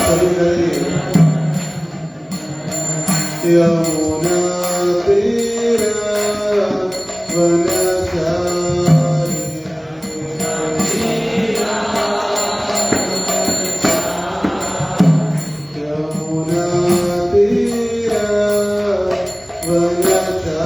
सभी करेंगे। यमुना तीरा वनचारी, यमुना तीरा वनचारी,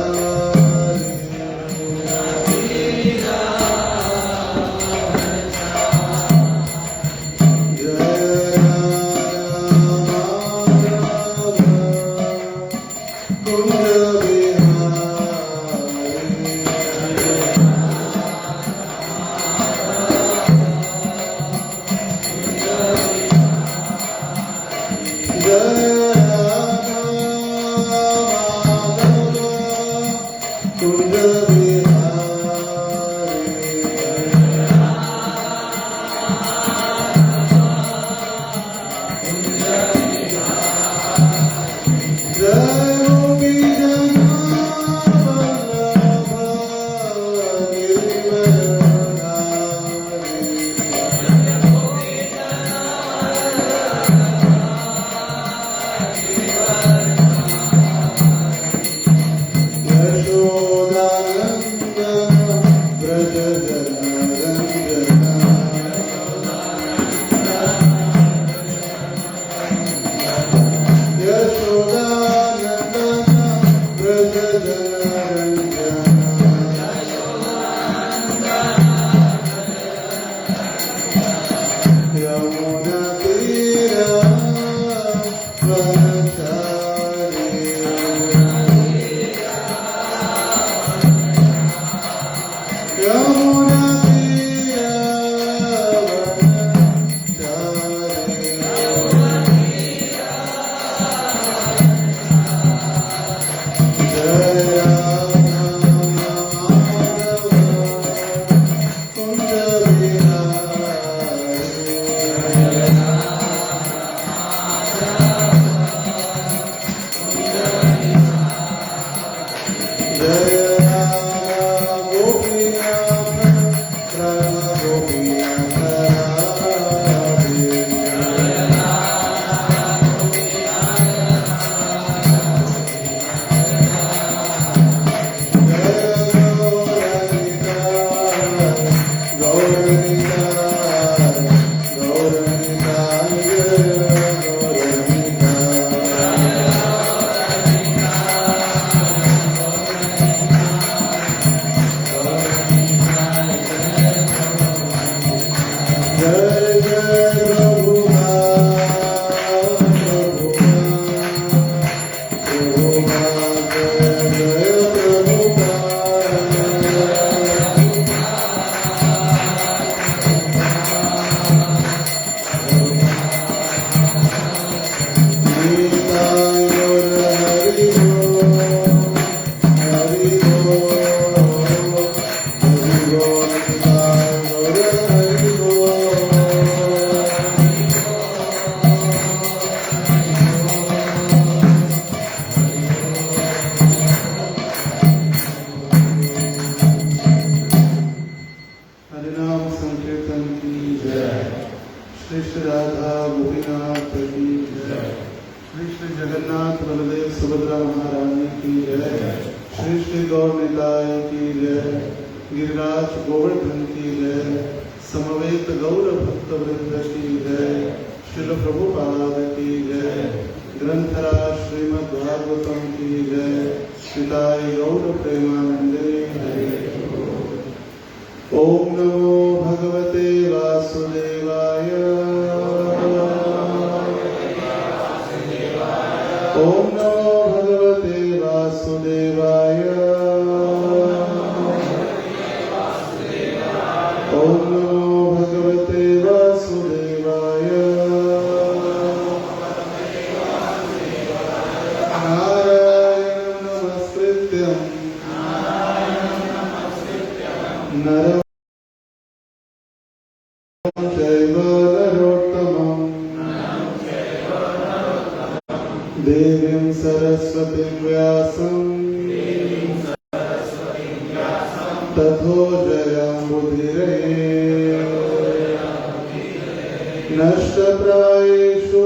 देवीं सरस्वतीं व्यासं तथो जयामुदीरये नष्टप्रायेषु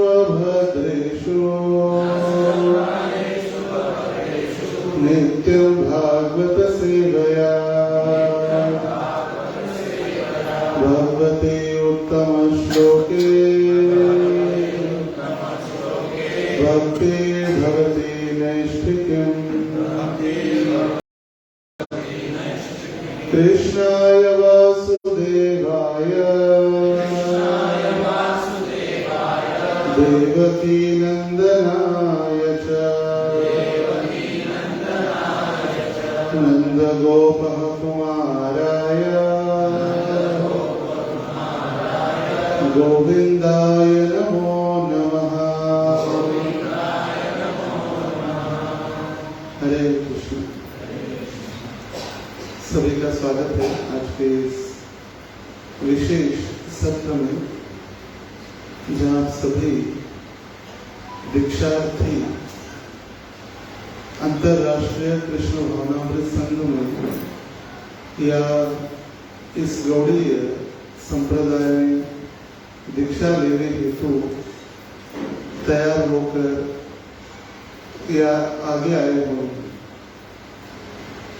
भक्ति भवति नैष्ठिक्यम् कृष्णाय वासुदेवाय देवकी नंदनाय च नंदगोपः कुमाराय गोविंदाय नमो नमः। हरे कृष्ण। सभी का स्वागत है आज के इस विशेष सत्र में, जहाँ सभी दीक्षार्थी अंतरराष्ट्रीय कृष्ण भावनामृत संघ में या इस गौड़ीय संप्रदाय में दीक्षा लेने हेतु तैयार होकर या आगे आए हों,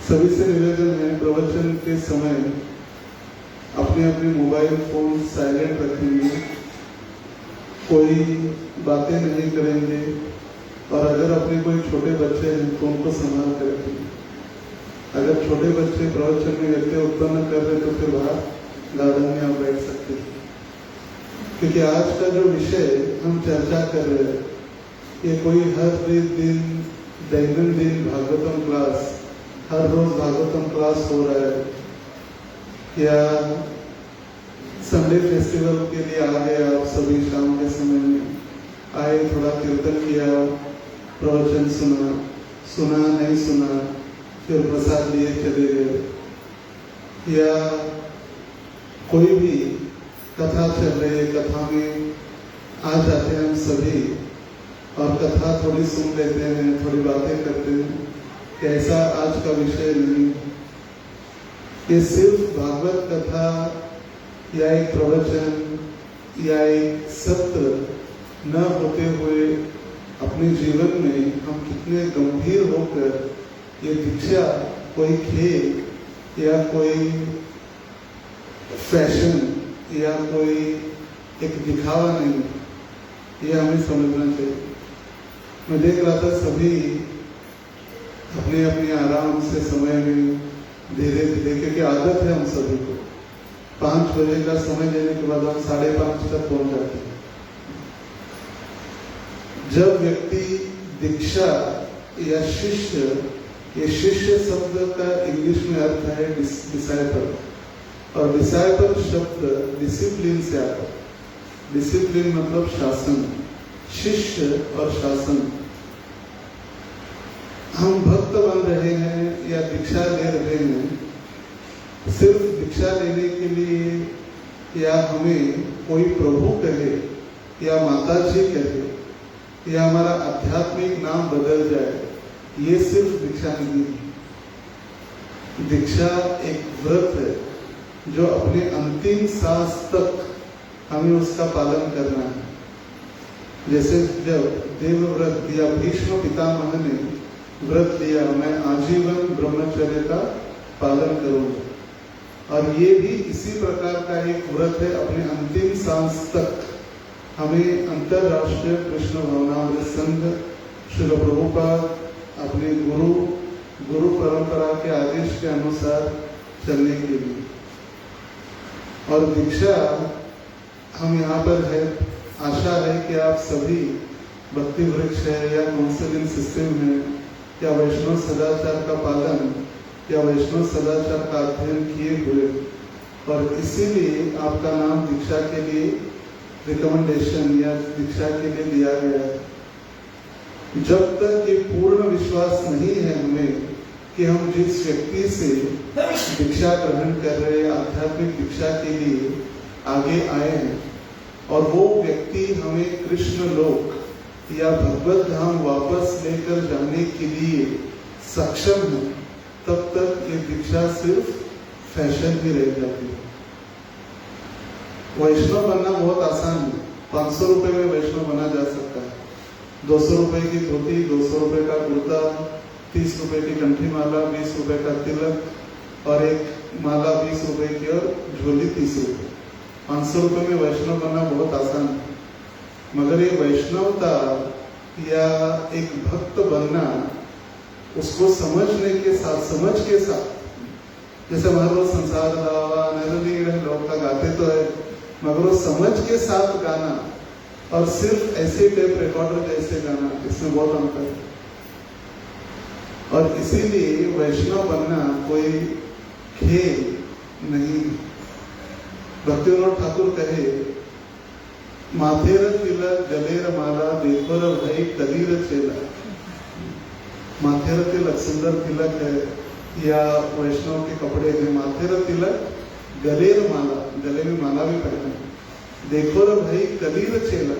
सभी से निवेदन है प्रवचन के समय अपने अपने मोबाइल फोन साइलेंट रखेंगे, कोई बातें नहीं करेंगे और अगर अपने कोई छोटे बच्चे हैं तो उनको संभाल कर रखेंगे। अगर छोटे बच्चे प्रवचन में व्यक्ति उत्पन्न कर रहे तो फिर बाहर गार्डन में आप बैठ सकते हैं, क्योंकि आज का जो विषय हम चर्चा कर रहे हैं ये कोई हर दिन दैनंदिन भागवतम क्लास, हर रोज भागवतम क्लास हो रहा है या संडे फेस्टिवल के लिए आ गए आप सभी, शाम के समय में आए, थोड़ा कीर्तन किया, प्रवचन सुना नहीं सुना, फिर प्रसाद लिए चले गए, या कोई भी कथा चल रही है, कथा में आ जाते हैं हम सभी और कथा थोड़ी सुन लेते हैं, थोड़ी बातें करते हैं, कैसा आज का विषय नहीं। ये सिर्फ भागवत कथा या एक प्रवचन या एक सत्र न होते हुए अपने जीवन में हम कितने गंभीर होकर ये दीक्षा कोई खेल या कोई फैशन या कोई एक दिखावा नहीं, ये हमें समझना चाहिए। मैं देख रहा था सभी अपने अपने आराम से समय में धीरे धीरे, क्योंकि आदत है हम सभी को 5 बजे का समय देने के बाद हम 5:30 तक पहुंच जाते हैं। जब व्यक्ति दीक्षा या शिष्य, ये शिष्य शब्द का इंग्लिश में अर्थ है डिसाइपल, और डिसाइपल शब्द डिसिप्लिन से आता है। डिसिप्लिन मतलब शासन, शिष्य और शासन। हम भक्त बन रहे हैं या दीक्षा ले रहे हैं सिर्फ दीक्षा लेने के लिए, या हमें कोई प्रभु कहे या माता जी कहे या हमारा आध्यात्मिक नाम बदल जाए, ये सिर्फ दीक्षा नहीं है। दीक्षा एक व्रत है जो अपने अंतिम सांस तक हमें उसका पालन करना है। जैसे जब देवव्रत या भीष्म पितामह ने व्रत लिया, मैं आजीवन ब्रह्मचर्य का पालन करूंगा, और ये भी इसी प्रकार का एक व्रत है। अपने अंतिम सांस तक हमें अंतरराष्ट्रीय कृष्ण भावनामृत संघ श्रील प्रभुपाद अपने गुरु परंपरा के आदेश के अनुसार चलने के लिए, और दीक्षा हम यहाँ पर है। आशा है कि आप सभी भक्ति वृक्ष है या काउंसलिंग सिस्टम है या वैष्णव सदाचार का पालन या वैष्णव सदाचार का अध्ययन किए हुए, और इसीलिए आपका नाम दीक्षा के लिए रिकमेंडेशन या दीक्षा के लिए दिया गया है। जब तक ये पूर्ण विश्वास नहीं है हमें कि हम जिस व्यक्ति से दीक्षा ग्रहण कर रहे हैं, आध्यात्मिक दीक्षा के लिए आगे आए हैं, और वो व्यक्ति हमें कृष्ण लोक या भगवत धाम वापस लेकर जाने के लिए सक्षम है, तब तक ये दीक्षा सिर्फ फैशन ही रह जाती है। वैष्णव बनना बहुत आसान है। 500 रुपए में वैष्णव बना जा सकता है। 200 रुपए की धोती, 200 रुपए का कुर्ता, 30 रुपए की कंठी माला, 20 रुपए का तिलक, और एक माला 20 रुपए की और झोली 30 रुपए। 500 रुपए में वैष्णव बनना बहुत आसान है। मगर ये वैष्णवता या एक भक्त बनना, उसको समझ के साथ, जैसे हमारे लोग संसार दावा नहीं लोग का गाते तो है, मगर वो समझ के साथ गाना और सिर्फ ऐसे टेप रिकॉर्डर जैसे गाना, इसमें बहुत अंतर है। और इसीलिए वैष्णव बनना कोई खेल नहीं। भक्तिविनोद ठाकुर कहे, माथेर तिलक गलेर माला देखोर भाई कलीर चेला। माथेर तिलक सुंदर तिलक है, या वैष्णव के कपड़े हैं। माथेर तिलक गलेर माला, गले में माला भी पहना, देखोर भाई कलीर चेला,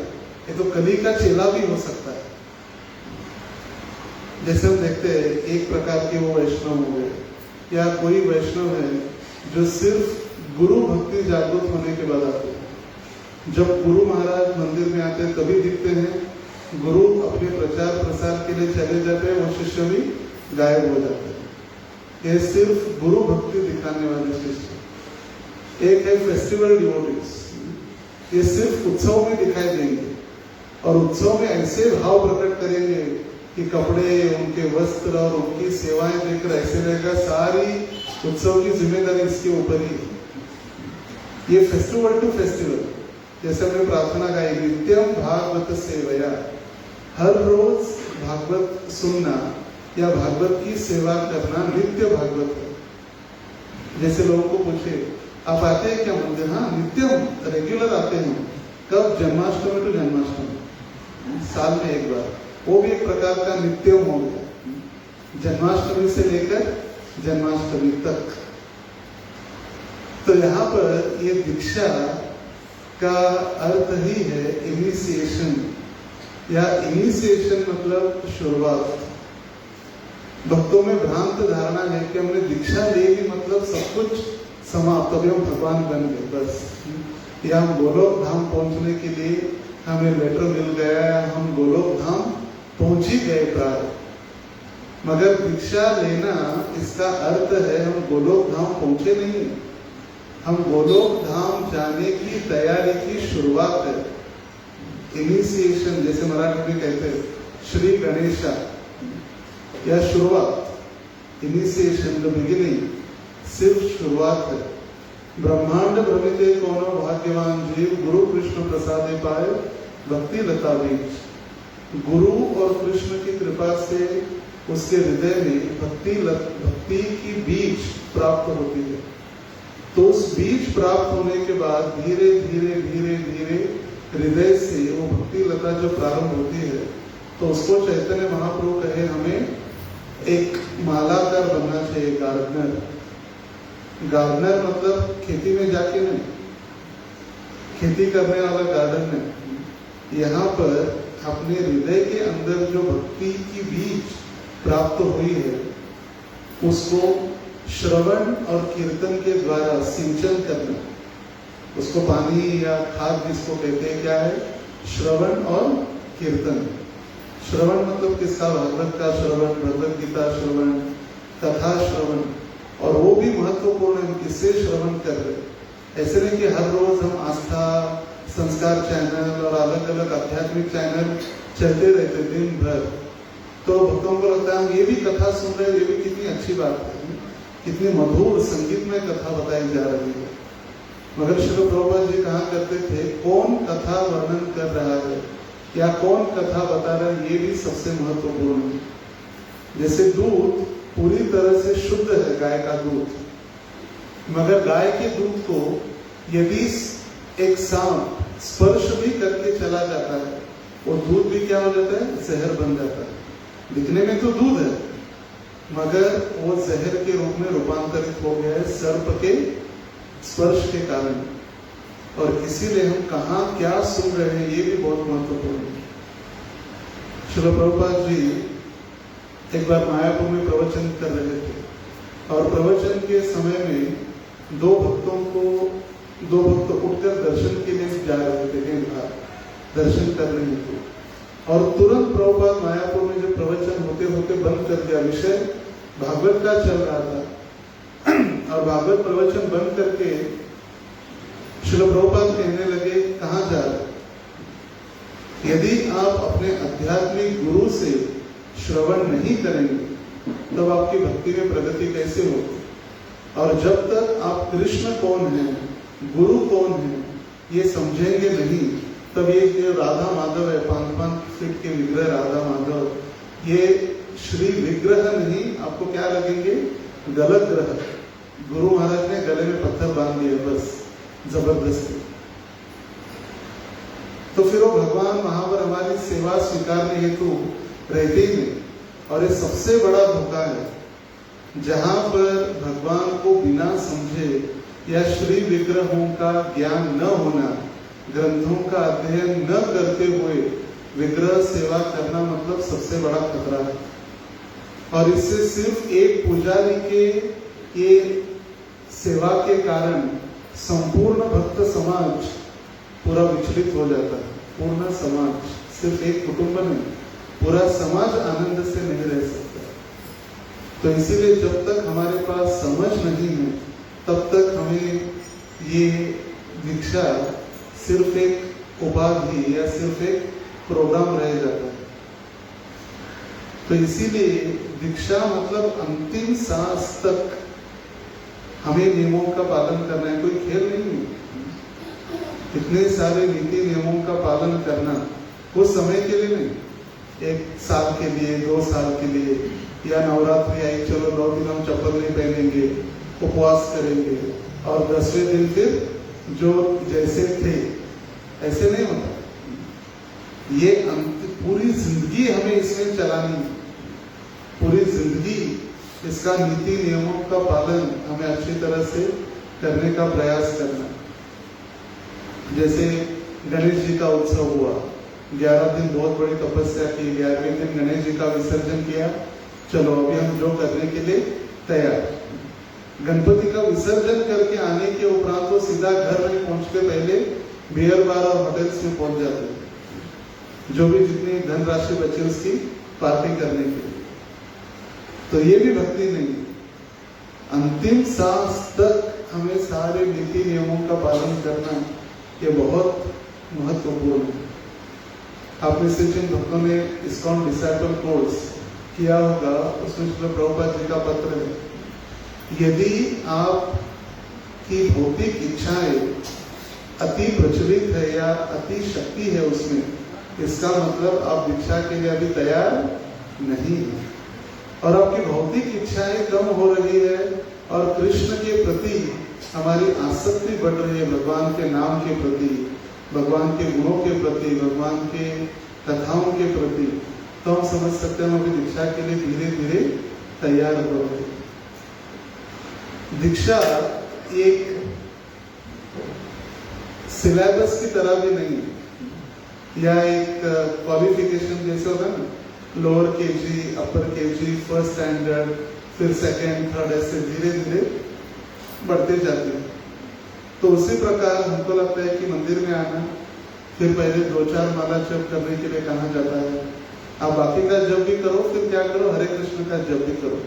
ये तो कली का चेला भी हो सकता है। जैसे हम देखते हैं एक प्रकार के वो वैष्णव हो गए, या कोई वैष्णव है जो सिर्फ गुरु भक्ति जागृत होने के बाद आते हैं। जब गुरु महाराज मंदिर में आते हैं तभी दिखते हैं, गुरु अपने प्रचार प्रसार के लिए चले जाते हैं, वो शिष्य भी गायब हो जाते हैं। ये सिर्फ गुरु भक्ति दिखाने वाले शिष्य। एक है फेस्टिवल डिवोटीज, ये सिर्फ उत्सव में दिखाई देंगे और उत्सव में ऐसे भाव प्रकट करेंगे कि कपड़े, उनके वस्त्र और उनकी सेवाएं देखकर ऐसे रहेगा सारी उत्सव की जिम्मेदारी इसके ऊपर ही है। ये फेस्टिवल टू फेस्टिवल, जैसे हमने प्रार्थना गाई, नित्यम भागवत सेवया, हर रोज भागवत सुनना या भागवत की सेवा करना नित्य भागवत है। जैसे लोगों को पूछे, आप आते हैं क्या मंदिर? हाँ, नित्यम रेगुलर आते हैं। कब? जन्माष्टमी टू जन्माष्टमी, साल में एक बार। वो भी एक प्रकार का नित्यम हो गया, जन्माष्टमी से लेकर जन्माष्टमी तक। तो यहाँ पर ये दीक्षा का अर्थ ही है इनिशिएशन, या इनिशिएशन मतलब शुरुआत। भक्तों में भ्रांत धारणा है कि हमने दीक्षा ले ली मतलब सब कुछ समाप्त, अभी हम भगवान बन गए बस, या हम गोलोक धाम पहुंचने के लिए हमें लेटर मिल गया, हम गोलोक धाम पहुंच ही गए प्राय। मगर दीक्षा लेना इसका अर्थ है हम गोलोक धाम पहुंचे नहीं, हम गोलोक धाम जाने की तैयारी की शुरुआत है। इनिशिएशन, जैसे मराठी में कहते हैं श्री गणेशा, या शुरुआत, इनिशिएशन द बिगिनिंग, सिर्फ शुरुआत है। ब्रह्मांड भ्रमिते कोनो भाग्यवान जीव, गुरु कृष्ण प्रसादे पाए भक्ति लता बीज। गुरु और कृष्ण की कृपा से उसके हृदय में भक्ति की बीज प्राप्त होती है। तो उस बीज प्राप्त होने के बाद धीरे धीरे धीरे धीरे हृदय से वो भक्ति लता जो प्रारंभ होती है, तो उसको चैतन्य महाप्रभु कहे हमें एक मालाकार बनना चाहिए, गार्डनर। गार्डनर मतलब खेती में जाके नहीं, खेती करने वाला गार्डन नहीं। यहाँ पर अपने हृदय के अंदर जो भक्ति की बीज प्राप्त हुई है, उसको श्रवण और कीर्तन के द्वारा सिंचन करना। उसको पानी या खाद जिसको कहते हैं, क्या है? श्रवण और कीर्तन। श्रवण मतलब किसका? भागवत का श्रवण, भगवत गीता श्रवण, कथा श्रवण। और वो भी महत्वपूर्ण है, किससे श्रवण कर रहे। ऐसे नहीं कि हर रोज हम आस्था, संस्कार चैनल और अलग अलग आध्यात्मिक चैनल चलते रहते दिन भर, तो भक्तों को लगता है हम ये भी कथा सुन रहे हैं, ये भी कितनी अच्छी बात है, कितनी मधुर संगीत में कथा बताई जा रही है। मगर श्री प्रभुपाद जी कहा करते थे, कौन कथा वर्णन कर रहा है या कौन कथा बता रहा है, ये भी सबसे महत्वपूर्ण है। जैसे दूध पूरी तरह से शुद्ध है, गाय का दूध, मगर गाय के दूध को यदि एक सांप स्पर्श भी करके चला जाता है, वो दूध भी क्या हो जाता है? जहर बन जाता है। दिखने में तो दूध है, मगर वो जहर के रूप में रूपांतरित हो गया है सर्प के स्पर्श के कारण। और इसीलिए हम कहाँ क्या सुन रहे हैं, ये भी बहुत महत्वपूर्ण है। श्रील प्रभुपाद जी एक बार मायापुर में प्रवचन कर रहे थे, और प्रवचन के समय में दो भक्त उठकर दर्शन के लिए जा रहे थे, दर्शन करने हेतु। और तुरंत प्रभुपाद मायापुर में जो प्रवचन होते होते बंद कर दिया, विषय भागवत का चल रहा था, और भागवत प्रवचन बंद करके श्रील प्रभुपाद कहने लगे, कहाँ जा रहे? यदि आप अपने आध्यात्मिक गुरु से श्रवण नहीं करेंगे तब आपकी भक्ति में प्रगति कैसे होगी? और जब तक आप कृष्ण कौन है, गुरु कौन है, ये समझेंगे नहीं, तब ये जो राधा माधव है, 5-5 फीट के विग्रह राधा माधव, ये श्री विग्रह नहीं, आपको क्या लगेंगे? गलत ग्रह। गुरु महाराज ने गले में पत्थर बांध दिए बस जबरदस्ती। तो फिर वो भगवान वहां पर हमारी सेवा स्वीकारने हेतु रहते ही नहीं। और ये सबसे बड़ा धोखा है जहां पर भगवान को बिना समझे या श्री विग्रहों का ज्ञान न होना, ग्रंथों का अध्ययन न करते हुए विग्रह सेवा करना मतलब सबसे बड़ा खतरा है। और इससे सिर्फ एक पुजारी के ये सेवा के कारण संपूर्ण भक्त समाज पूरा विचलित हो जाता है। पूर्ण समाज, सिर्फ एक कुटुंब नहीं, पूरा समाज आनंद से नहीं रह सकता। तो इसीलिए जब तक हमारे पास समझ नहीं है तब तक हमें ये दीक्षा सिर्फ एक उपाधि या सिर्फ एक प्रोग्राम रह जाता है। तो इसीलिए दीक्षा मतलब अंतिम सांस तक हमें नियमों का पालन करना है, कोई खेल नहीं है। इतने सारे नीति नियमों का पालन करना कुछ समय के लिए नहीं, 1 साल के लिए, 2 साल के लिए, या नवरात्रि आई चलो 9 दिन हम चप्पल नहीं पहनेंगे, उपवास करेंगे और 10वें दिन फिर जो जैसे थे ऐसे नहीं होता। ये पूरी जिंदगी हमें इसमें चलानी, पूरी जिंदगी इसका नीति नियमों का पालन हमें अच्छी तरह से करने का प्रयास करना। जैसे गणेश जी का उत्सव हुआ, 11 दिन बहुत बड़ी तपस्या की, 11वें दिन गणेश जी का विसर्जन किया, चलो अभी हम जो करने के लिए तैयार। गणपति का विसर्जन करके आने के उपरांत वो सीधा घर में पहुंचते पहले बियर बार और होटल्स में पहुंच जाते, जो भी जितनी धनराशि बचे उसकी पार्टी करने के लिए। तो ये भी भक्ति नहीं। अंतिम सांस तक हमें सारे नीति नियमों का पालन करना ये बहुत महत्वपूर्ण है। आप में से जिन भक्तों ने इस्कॉन डिसाइपल कोर्स किया होगा उसमें श्रील प्रभुपाद जी का पत्र है। यदि आपकी भौतिक इच्छाएं अति प्रचलित है या अति शक्ति है उसमें, इसका मतलब आप दीक्षा के लिए अभी तैयार नहीं है। और आपकी भौतिक इच्छाएं कम हो रही है और कृष्ण के प्रति हमारी आसक्ति बढ़ रही है, भगवान के नाम के प्रति, भगवान के गुणों के प्रति, भगवान के कथाओं के प्रति, तो हम समझ सकते हैं हम अभी दीक्षा के लिए धीरे धीरे तैयार हो रहे हैं। दीक्षा एक सिलेबस की तरह भी नहीं है या एक क्वालिफिकेशन जैसे होगा ना, लोअर केजी, अपर केजी, फर्स्ट स्टैंडर्ड, फिर सेकेंड, थर्ड, ऐसे धीरे धीरे बढ़ते जाते हैं। तो उसी प्रकार हमको लगता है कि मंदिर में आना, फिर पहले 2-4 माला जप करने के लिए कहा जाता है। आप बाकी का जप भी करो, फिर क्या करो, हरे कृष्ण का जप भी करो।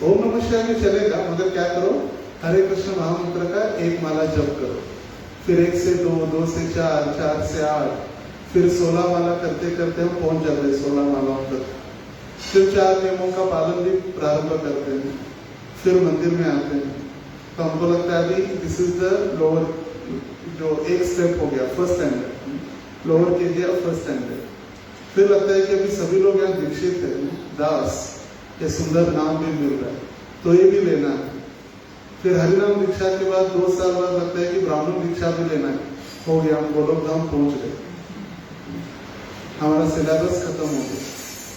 ओम नमः शिवाय में चलेगा, मगर क्या करो, हरे कृष्ण महामंत्र का 1 माला जप करो, फिर 1 से 2, 2 से 4, 4 से 8, फिर 16 माला करते करते हम पहुंच जाते हैं 16 मालाओं तक। फिर 4 नियमों का पालन भी प्रारंभ करते हैं, फिर मंदिर में आते हैं। तो हमको लगता है अभी दिस इज द लोअर, जो एक स्टेप हो गया, फर्स्ट स्टैंडर्ड, लोअर के लिए फर्स्ट स्टैंडर्ड। फिर लगता है कि अभी सभी लोग यहाँ दीक्षित है, दास, ये सुंदर नाम भी मिल रहा है तो ये भी लेना है। फिर हरिनाम दीक्षा के बाद 2 साल बाद लगता है कि ब्राह्मण दीक्षा भी लेना है, हो गया, हम गोलोक धाम पहुंच गए, हमारा सिलेबस खत्म हो गया।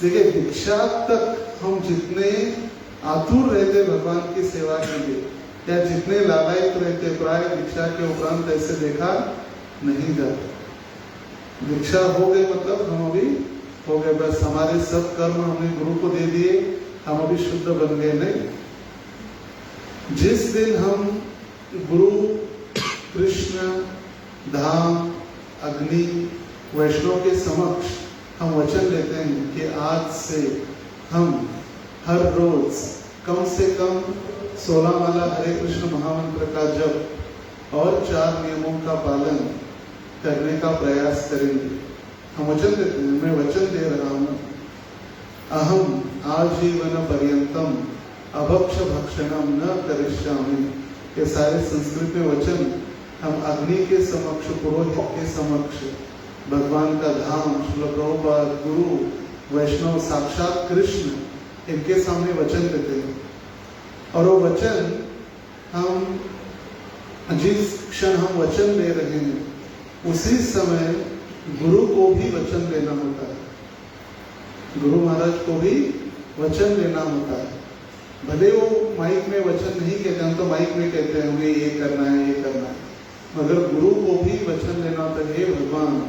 देखिए, दीक्षा तक हम जितने आतुर रहते भगवान की सेवा के लिए या जितने लालायित रहते, प्राय दीक्षा के उपरांत ऐसे देखा नहीं जाता। दीक्षा हो गई मतलब हम अभी हो गए, बस हमारे सब कर्म हमने गुरु को दे दिए, हम अभी शुद्ध बन गए। नहीं, जिस दिन हम गुरु, कृष्ण, धाम, अग्नि, वैष्णव के समक्ष हम वचन लेते हैं कि आज से हम हर रोज कम से कम 16 माला हरे कृष्ण महामंत्र का जप और 4 नियमों का पालन करने का प्रयास करेंगे, हम वचन देते हैं, मैं वचन दे रहा हूं, अहम आजीवन पर्यंतम अभक्ष भक्षणम न करिष्यामि। ये सारे संस्कृत में वचन हम अग्नि के समक्ष, पुरोहित के समक्ष, भगवान का धाम, श्रील प्रभुपाद, गुरु, वैष्णव, साक्षात कृष्ण, इनके सामने वचन देते हैं। और वो वचन हम जिस क्षण हम वचन दे रहे हैं उसी समय गुरु को भी वचन देना होता है, गुरु महाराज को भी वचन देना होता है। भले वो माइक में वचन नहीं कहते, हम तो माइक में कहते हैं हमें ये करना है, ये करना है, मगर गुरु को भी वचन देना होता है। हे भगवान,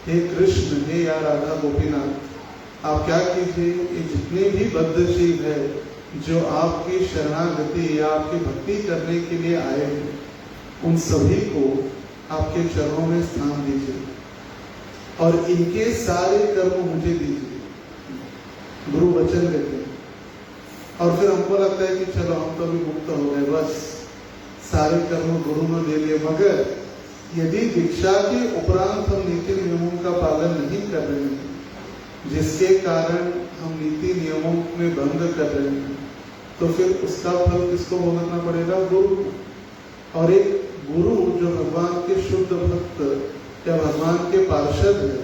हे कृष्ण, हे या राधा गोपीनाथ, आप क्या कीजिए, ये जितने भी बद्ध जीव है जो आपकी शरणागति या आपकी भक्ति करने के लिए आए हैं, उन सभी को आपके चरणों में स्थान दीजिए और इनके सारे कर्म मुझे दीजिए। गुरु वचन देते हैं और फिर हमको लगता है कि चलो हम तो भी मुक्त हो गए, बस सारे कर्म गुरु ने दे लिए। मगर यदि दीक्षा के उपरांत हम नीति नियमों का पालन नहीं कर रहे हैं, जिसके कारण हम नीति नियमों में भंग कर रहे हैं, तो फिर उसका फल किसको भुगतना पड़ेगा? गुरु को। और एक गुरु जो भगवान के शुद्ध भक्त या भगवान के पार्षद है,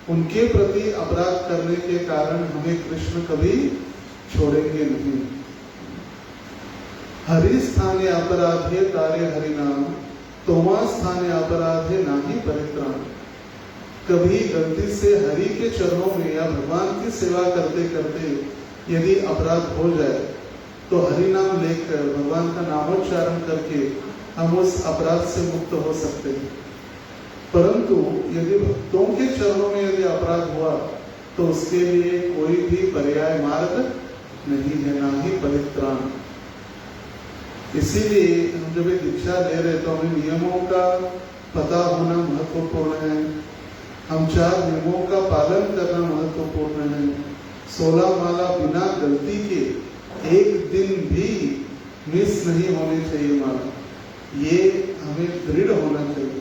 उनके प्रति अपराध करने के कारण हमें कृष्ण कभी छोड़ेंगे नहीं। हरि स्थाने अपराधे तारे हरिनाम, तोमा स्थाने अपराधे नाही परित्राण। कभी गलती से हरि के चरणों में या भगवान की सेवा करते करते यदि अपराध हो जाए तो हरि नाम लेकर, भगवान का नामोच्चारण करके हम उस अपराध से मुक्त हो सकते हैं। परंतु यदि भक्तों के चरणों में यदि अपराध हुआ तो उसके लिए कोई भी पर्याय मार्ग नहीं है, ना ही परित्राण। इसीलिए हम जब दीक्षा ले रहे तो हमें नियमों का पता होना महत्वपूर्ण है, हम 4 नियमों का पालन करना महत्वपूर्ण है। 16 माला बिना गलती के एक दिन भी मिस नहीं होनी चाहिए माला, ये हमें दृढ़ होना चाहिए।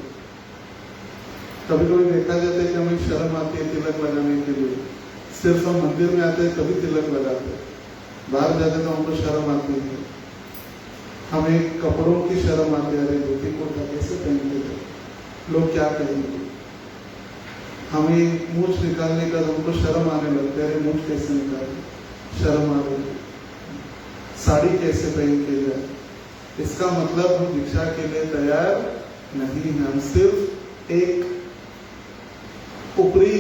कभी कभी देखा जाता है कि हमें शर्म आती है तिलक लगाने के लिए, सिर्फ हम मंदिर में आते हैं कभी तिलक लगाते हैं, बाहर जाते तो हमको शर्म आती है, हमें कपड़ों की शर्म आती है, अरे धोती कुर्ता कैसे पहनते थे, लोग क्या कहेंगे। हमें मूछ निकालने का हमको शर्म आने लगता है, अरे मूछ कैसे निकाले, शर्म आ रही, साड़ी कैसे पहन के जाए। इसका मतलब हम दीक्षा के लिए तैयार नहीं है, हम सिर्फ एक ऊपरी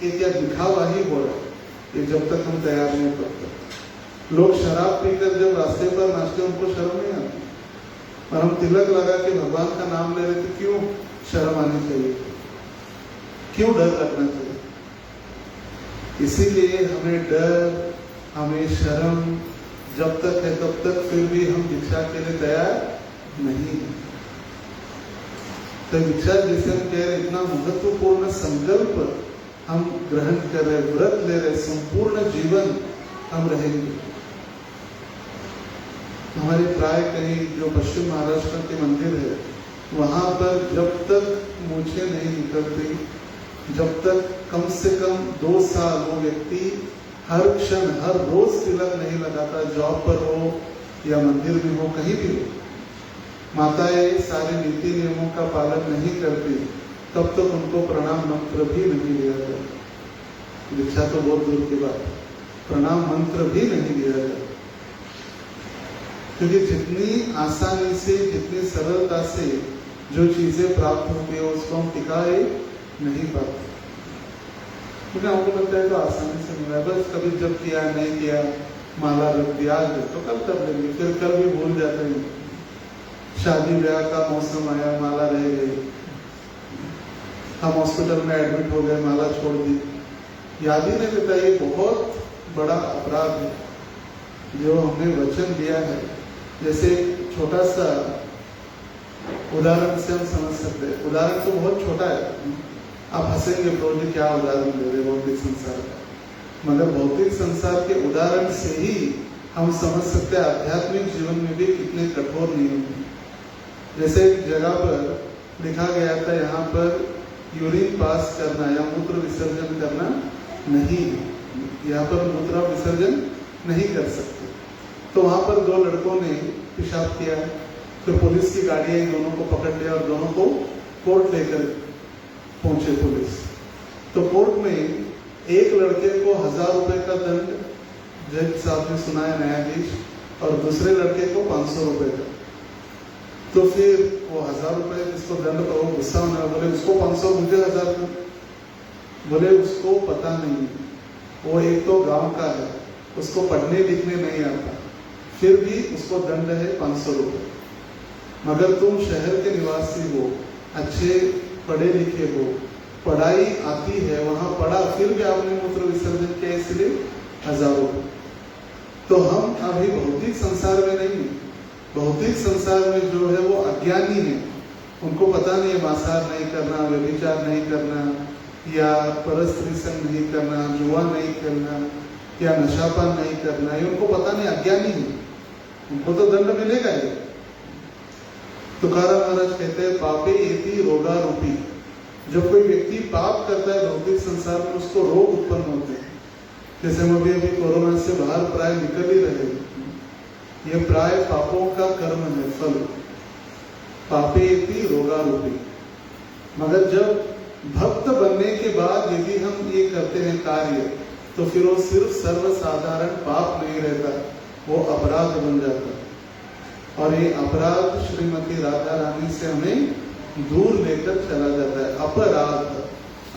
एक या दिखावा ही हो रहा है, ये जब तक हम तैयार नहीं करते। लोग शराब पीकर जब रास्ते पर नाचते उनको शर्म नहीं आती, और हम तिलक लगा के भगवान का नाम ले रहे थे, क्यों शर्म आनी चाहिए, क्यों डर रखना चाहिए? इसीलिए हमें डर, हमें शर्म जब तक है तब तक फिर भी हम दीक्षा के लिए तैयार नहीं है। तो दीक्षा जैसे हम कह रहे इतना महत्वपूर्ण संकल्प हम ग्रहण कर रहे, व्रत ले रहे, संपूर्ण जीवन हम रहेंगे। हमारे प्राय कहीं जो पश्चिम महाराष्ट्र के मंदिर है वहां पर जब तक मूछें नहीं निकलती, जब तक कम से कम 2 साल वो व्यक्ति हर क्षण हर रोज तिलक नहीं लगाता, जॉब पर हो या मंदिर में हो, कहीं भी हो, माताएं सारे नीति नियमों का पालन नहीं करती, तब तक उनको प्रणाम मंत्र भी नहीं दिया जाता। दीक्षा तो बहुत दूर की बात, प्रणाम मंत्र भी नहीं दिया जाता, क्योंकि जितनी आसानी से, जितनी सरलता से जो चीजें प्राप्त होती है उसको हम टिकाए नहीं पाते, क्योंकि हमको लगता है तो आसानी से मिला, बस कभी जब किया नहीं किया, माला रख दिया, तो कल कर लेंगे, फिर कल भी भूल जाते हैं। शादी ब्याह का मौसम आया, माला रह गई, हम हॉस्पिटल में एडमिट हो गए, माला छोड़ दी, याद ही नहीं रहता। ये बहुत बड़ा अपराध है जो हमने वचन दिया है। जैसे छोटा सा उदाहरण से हम समझ सकते हैं, उदाहरण तो बहुत छोटा है, आप हंसेंगे प्रभु जी क्या उदाहरण दे रहे भौतिक संसार का, मगर भौतिक संसार के उदाहरण से ही हम समझ सकते हैं आध्यात्मिक जीवन में भी कितने कठोर नियम हैं। जैसे एक जगह पर लिखा गया था, यहाँ पर यूरिन पास करना या मूत्र विसर्जन करना नहीं है। यहाँ पर मूत्र विसर्जन नहीं कर सकते। तो वहां पर दो लड़कों ने पेशाब किया, फिर पुलिस की गाड़ी आई, दोनों को पकड़ लिया और दोनों को कोर्ट लेकर पहुंचे पुलिस। तो कोर्ट में एक लड़के को 1000 रुपए का दंड जज साहब ने सुनाया, न्यायाधीश, और दूसरे लड़के को 500 रुपए का। तो फिर वो 1000 रुपए जिसको दंड पर वो गुस्सा होने लगा, बोले उसको 500 मुझे 1000 का। बोले उसको पता नहीं, वो एक तो गांव का है, उसको पढ़ने लिखने नहीं आता, फिर भी उसको दंड है 500 रुपए। मगर तुम शहर के निवासी हो, अच्छे पढ़े लिखे हो, पढ़ाई आती है, वहां पढ़ा, फिर भी आपने मूत्र विसर्जन किया, इसलिए 1000 रुपए। तो हम अभी भौतिक संसार में नहीं है। भौतिक संसार में जो है वो अज्ञानी है, उनको पता नहीं है मांसाहार नहीं करना, व्यभिचार नहीं करना, या परस्त्री संग नहीं करना, जुआ नहीं करना, या नशापान नहीं करना, ये उनको पता नहीं, अज्ञानी है, उनको तो दंड मिलेगा ही। तुकाराम महाराज कहते हैं पापे एति रोगारूपी। जब कोई व्यक्ति पाप करता है भौतिक संसार में, उसको रोग उत्पन्न होते हैं। जैसे हम अभी कोरोना से बाहर प्राय निकल ही रहे, ये प्राय पापों का कर्म है, फल। पापे एति रोगारूपी। मगर जब भक्त बनने के बाद यदि हम ये करते हैं कार्य, तो फिर वो सिर्फ सर्वसाधारण पाप नहीं रहता, वो अपराध बन जाता। और ये अपराध श्रीमती राधा रानी से हमें दूर लेकर चला जाता है। अपराध,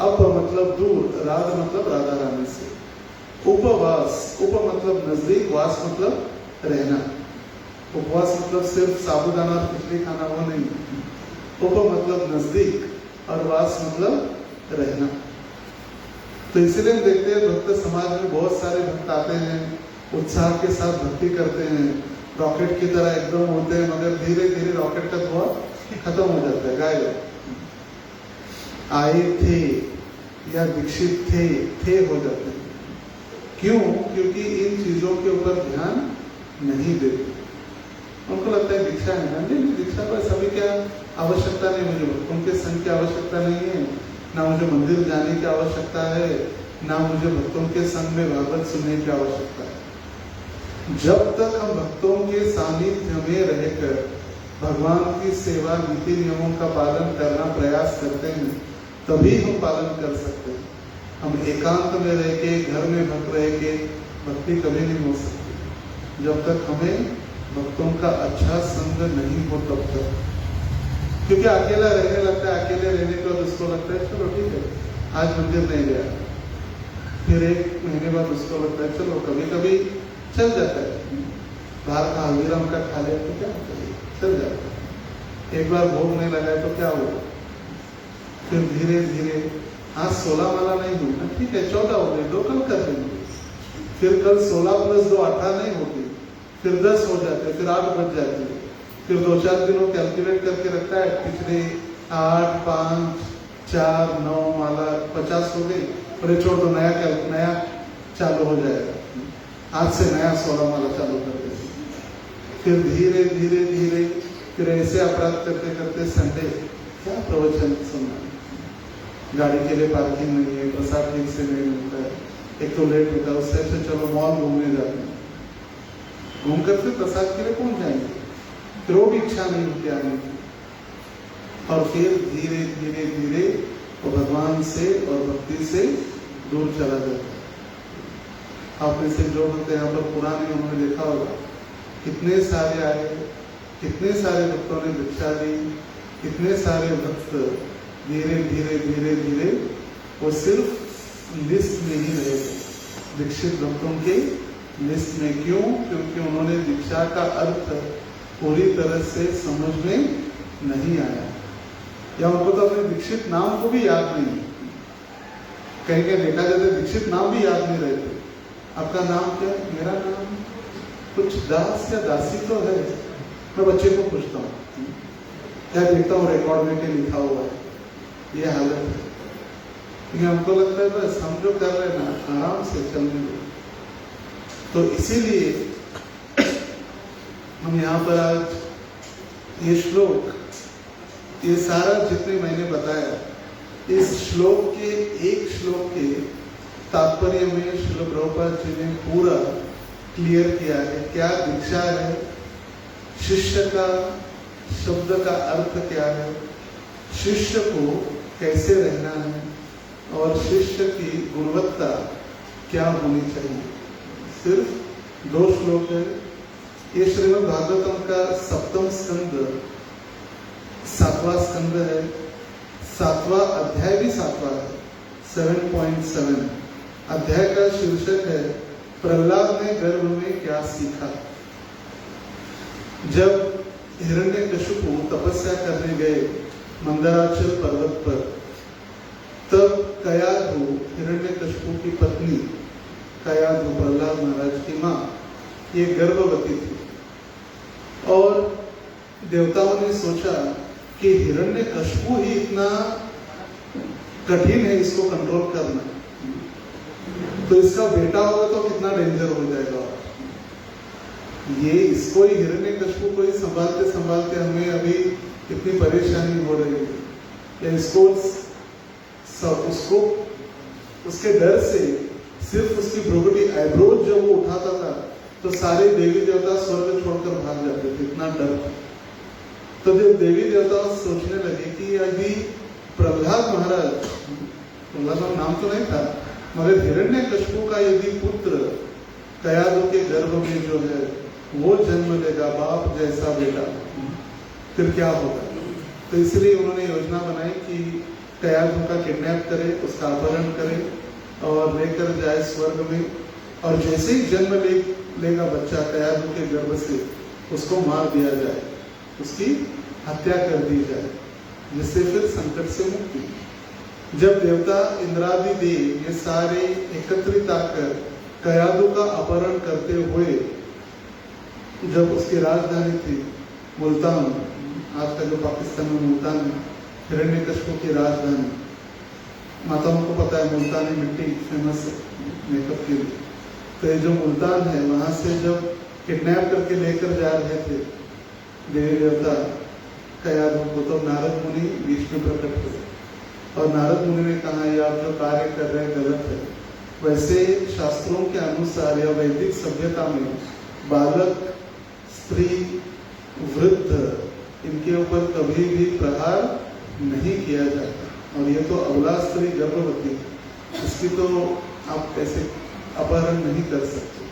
अप मतलब दूर, राध मतलब राधा रानी से। उपवास, उप मतलब नजदीक, वास मतलब रहना। उपवास मतलब सिर्फ साबुदाना और खिचड़ी खाना, वो नहीं। उप मतलब नजदीक और वास मतलब रहना। तो इसलिए हम देखते हैं भक्त समाज में बहुत सारे भक्त आते हैं, उत्साह के साथ भक्ति करते हैं, रॉकेट की तरह एकदम होते हैं, मगर धीरे धीरे रॉकेट का धुआं खत्म हो जाता है, गायब। आए थे या दीक्षित थे हो जाते हैं। क्यों? क्योंकि इन चीजों के ऊपर ध्यान नहीं देते। उनको लगता है दीक्षा है ना, नहीं, दीक्षा पर सभी क्या आवश्यकता नहीं, मुझे भक्तों के संग की आवश्यकता नहीं है, ना मुझे मंदिर जाने की आवश्यकता है, ना मुझे भक्तों के संग में भागवत सुनने की आवश्यकता है। जब तक हम भक्तों के सानिध्य में रहकर भगवान की सेवा नीति नियमों का पालन करना प्रयास करते हैं, तभी हम पालन कर सकते हैं। हम एकांत में रह के, घर में भक्त रह के भक्ति कभी नहीं हो सकती, जब तक हमें भक्तों का अच्छा संग नहीं हो तब तक। क्योंकि अकेला रहने लगता है, अकेले रहने के बाद उसको लगता है चलो ठीक है, आज मंदिर नहीं गया, फिर एक महीने बाद उसको लगता है चलो कभी कभी चल जाता है, बाहर का हल्दीराम का खा लिया तो क्या होता है, चल जाता है। एक बार भोग नहीं लगाए तो क्या होगा, फिर धीरे धीरे आज 16 माला नहीं हुई ना, ठीक है 14 हो गई, 2 कल कर देंगे, फिर कल 16 + 2 18 नहीं होती, फिर 10 हो जाते, फिर 8 बज जाती है, फिर 2-4 दिनों कैलकुलेट करके रखता है, पिछले 8, 5, 4, 9 माला 50 हो गई, और छोड़ दो, नया चालू हो जाएगा, आज से नया 16 माला चालू कर देते। फिर धीरे धीरे धीरे फिर ऐसे अपराध करते करते संडे क्या प्रवचन सुनना, गाड़ी के लिए पार्किंग नहीं है, प्रसाद ठीक से नहीं मिलता है, एक तो लेट होता है, उससे अच्छा चलो मॉल घूमने जाते हैं, घूम कर फिर प्रसाद के लिए पहुंच जाएंगे, फिर वो भी इच्छा नहीं होती आने की, और फिर धीरे धीरे धीरे वो भगवान से और भक्ति से दूर चला जाता है। आप में से जो भक्त यहाँ पर पुराने, उन्होंने देखा होगा कितने सारे आए, कितने सारे भक्तों ने दीक्षा दी, कितने सारे भक्त धीरे धीरे धीरे धीरे वो सिर्फ लिस्ट में ही रहे, दीक्षित भक्तों के लिस्ट में। क्यों? क्योंकि उन्होंने दीक्षा का अर्थ पूरी तरह से समझ में नहीं आया, या उनको तो अपने दीक्षित नाम को भी याद नहीं, कहीं कहीं देखा जाता है दीक्षित नाम भी याद नहीं रहते। आपका नाम क्या है? मेरा नाम कुछ दास या दासी तो है, मैं बच्चे को पूछता हूँ, क्या देखता हूँ रिकॉर्ड में क्या लिखा हुआ है, ये हालत है। क्योंकि हमको लगता है बस हम जो कर रहे हैं ना आराम से चलने दो। तो इसीलिए हम यहाँ पर आज ये श्लोक, ये सारा जितने मैंने बताया, इस श्लोक के एक श्लोक के तात्पर्य में श्रील प्रभुपाद जी ने पूरा क्लियर किया है। क्या दीक्षा है, शिष्य का शब्द का अर्थ क्या है, शिष्य को कैसे रहना है और शिष्य की गुणवत्ता क्या होनी चाहिए। सिर्फ 2 श्लोक है। ये श्रीमद् भागवतम का 7वां स्कंद 7वां स्कंद है। 7वां अध्याय भी 7वां है, 7.7। अध्याय का शीर्षक है प्रहलाद ने गर्भ में क्या सीखा। जब हिरण्यकशिपु तपस्या करने गए मंदराचल पर्वत पर, तब कयाधु हिरण्यकशिपु की पत्नी, कयाधु प्रहलाद महाराज की माँ, ये गर्भवती थी और देवताओं ने सोचा कि हिरण्यकशिपु ही इतना कठिन है इसको कंट्रोल करना, तो इसका बेटा होगा तो कितना डेंजर हो जाएगा। ये इसको ही हिरण्यकशिपु को ही संभालते संभालते हमें अभी इतनी परेशानी हो रही है, या इसको उसको उसके डर से सिर्फ उसकी भ्रुकुटी आईब्रोज जब वो उठाता था तो सारे देवी देवता स्वर्ग छोड़कर भाग जाते थे, इतना डर था। तो जब देवी देवता सोचने लगे कि यदि प्रहलाद महाराज, प्रहलाद नाम तो नहीं था, मगर हिरण्यकशिपु का यदि पुत्र कयाधु के गर्भ में जो है वो जन्म लेगा बाप जैसा बेटा, फिर क्या होगा। तो इसलिए उन्होंने योजना बनाई कि कयाधु का किडनैप करे, उसका अपहरण करे और लेकर जाए स्वर्ग में, और जैसे ही जन्म लेगा बच्चा कयाधु के गर्भ से, उसको मार दिया जाए, उसकी हत्या कर दी जाए, जिससे फिर संकट से मुक्ति। जब देवता इंद्रादि देव ये सारे एकत्रित आकर कयाधु का अपहरण करते हुए, जब उसकी राजधानी थी मुल्तान, आज का जो पाकिस्तान में मुल्तान है, हिरण्यकशिपु की राजधानी, माताओं को पता है मुल्तानी मिट्टी फेमस है मेकअप के लिए। तो ये जो मुल्तान है, वहां से जब किडनैप करके लेकर जा रहे थे देवी देवता कयाधु को, तो नारद मुनि बीच में प्रकट हुए और नारद मुनि ने कहा, ये आप जो कार्य कर रहे हैं गलत है। वैसे शास्त्रों के अनुसार या वैदिक सभ्यता में बालक, स्त्री, वृद्ध, इनके ऊपर कभी भी प्रहार नहीं किया जाता, और ये तो अबला स्त्री गर्भवती, इसकी तो आप कैसे अपहरण नहीं कर सकते।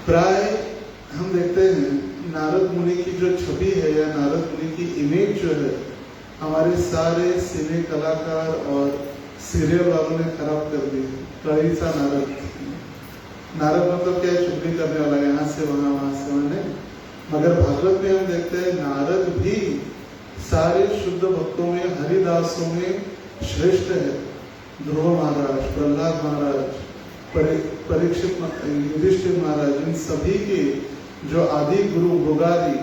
प्राय हम देखते हैं नारद मुनि की जो छवि है या नारद मुनि की इमेज जो है, हमारे सारे सिने कलाकार और सीरियल वालों ने खराब कर दी। कड़ी सा नारद, नारद मतलब क्या, चुगली करने वाला, यहाँ से वहां, वहां से वहां नहीं। मगर भागवत में हम देखते हैं नारद भी सारे शुद्ध भक्तों में, हरिदासों में श्रेष्ठ है। ध्रुव महाराज, प्रहलाद महाराज, परीक्षित, युधिष्ठिर महाराज, इन सभी के जो आदि गुरु भोगारी,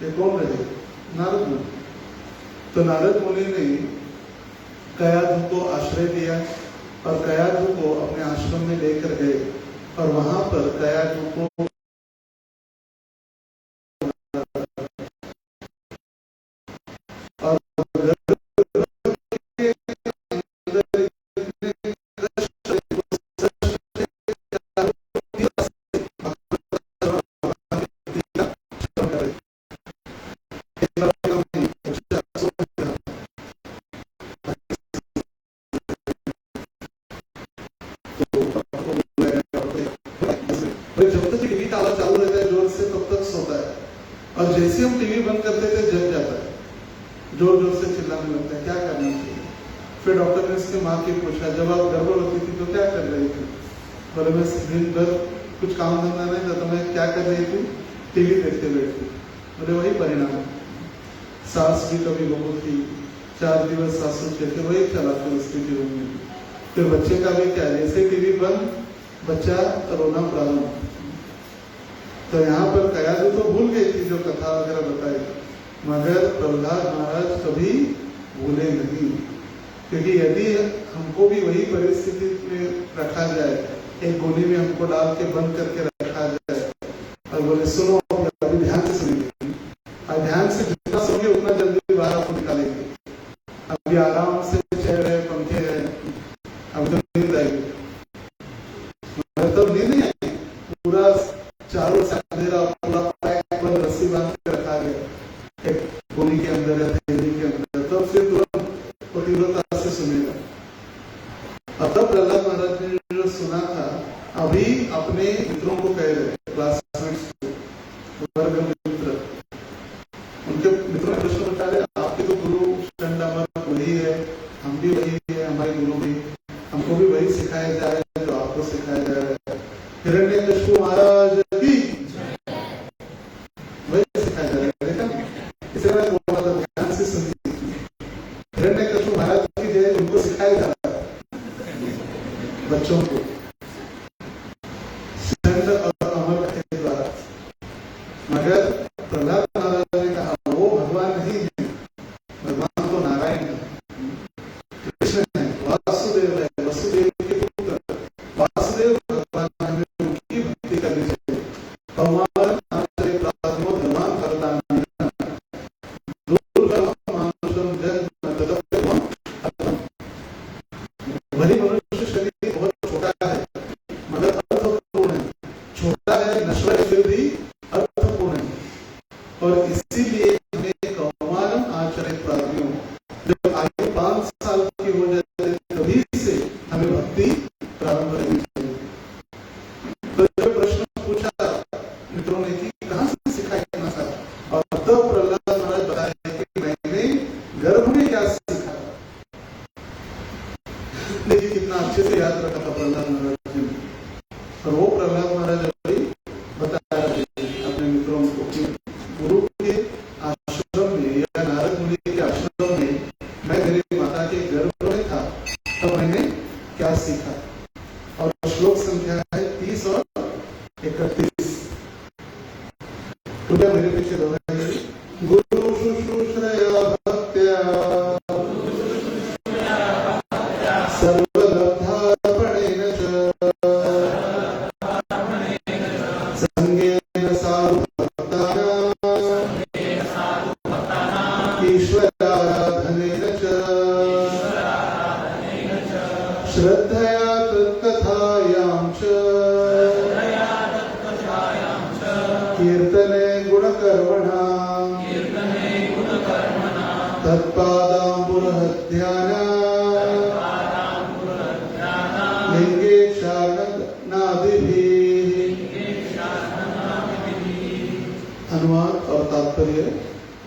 ये कौन रहे? नारद मुनि। तो नारद मुनि ने कयाधु को आश्रय दिया और कयाधु को अपने आश्रम में लेकर गए, और वहां पर कयाधु को और जैसे हम टीवी बंद करते थे जग जाता है, जोर जोर से चिल्लाने लगता है, क्या करना चाहिए। फिर डॉक्टर ने उसकी माँ की पूछा, जब आप गर्भवती थी तो क्या कर रही थी? बोले मैं दिन भर कुछ काम धंधा नहीं था, तो मैं क्या कर रही थी? टीवी देखते बैठती। बोले वही परिणाम। सास भी कभी बहू थी, 4 दिवस सासू थे, वही चला फिर उसकी जीवन में। फिर बच्चे का भी क्या, जैसे टीवी बंद, बच्चा रोना प्रारंभ। तो यहाँ पर कयाधु तो भूल गई थी जो कथा वगैरह बताई, मगर प्रहलाद महाराज कभी भूले नहीं, क्योंकि यदि हमको भी वही परिस्थिति में रखा जाए, एक गोली में हमको डाल के बंद करके रखा जाए और बोले सुनो अभी ध्यान से सुनिए, ध्यान से जितना सुनिए उतना जल्दी बाहर आपको निकालेंगे, अभी आराम जाएगी। तब नींद नहीं आई, पूरा चारों से अंधेरा, पूरा पैक बंद, रस्सी बांध के रखा गया एक गोली के अंदर या थैली के अंदर, तब फिर तुरंत वो तीव्रता से सुनेगा। अब तब प्रहलाद महाराज ने जो सुना था, अभी अपने मित्रों को कह रहे, क्लासमेट्स को, वर्ग मित्र, उनके मित्रों ने प्रश्न उठा रहे, आपके तो गुरु चंड अमर वही है, हम भी वही है, हमारे गुरु भी, हमको भी वही सिखाया जा रहा है जो आपको सिखाया जा रहा है। हिरण्यकशिपु महाराज की वही सिखाया जा रहा है। देखा, इसे मैं बोला था, ध्यान से सुनिए। हिरण्यकशिपु महाराज की जय उनको सिखाया जा रहा है बच्चों को, चंड और अमर के द्वारा। मगर प्रहलाद महाराज ने कहा वो भगवान नहीं है, भगवान तो नारायण है, कृष्ण है, वासुदेव है, वसुदेव के पुत्र वासुदेव भगवान, हमें उनकी भक्ति करनी चाहिए। भगवान आचरे प्राज्ञो धर्मान करतानि दुर्लभम मानुषम जन्म तदप्यम अर्थम। भले मनुष्य शरीर बहुत छोटा है मगर अर्थपूर्ण है, छोटा है, नश्वर है, फिर भी अर्थपूर्ण है। और इसीलिए हमें कौमारम आचरित प्राज्ञों, जब आयु 5 साल की हो जाती है तभी से हमें भक्ति प्रारंभ करनी चाहिए। तो जब प्रश्न पूछा मित्रों ने कि कहां से सिखाया इतना सारा, और तब प्रहलाद महाराज बताया कि मैंने गर्भ में क्या सीखा। देखिए कितना अच्छे से याद रखा था प्रहलाद महाराज ने। और वो प्रहलाद महाराज अभी बता रहे अपने मित्रों को कि गुरु के आश्रम में या नारद मुनि के आश्रम में मैं मेरी माता के गर्भ में था, तो मैंने क्या सीखा। और श्लोक संख्या है 30 और 31। कृपया मेरे पीछे दोहराइए। गुरु शुश्रूषया भक्त्या सर्वलब्धार्पणेन च संगेन साधु भक्तानां ईश्वराराधनेन च श्रद्धया तत्कथायां च कीर्तने गुणकर्मणा तत्पादाम्बुरहध्याना लिंगे अनुवाद और तात्पर्य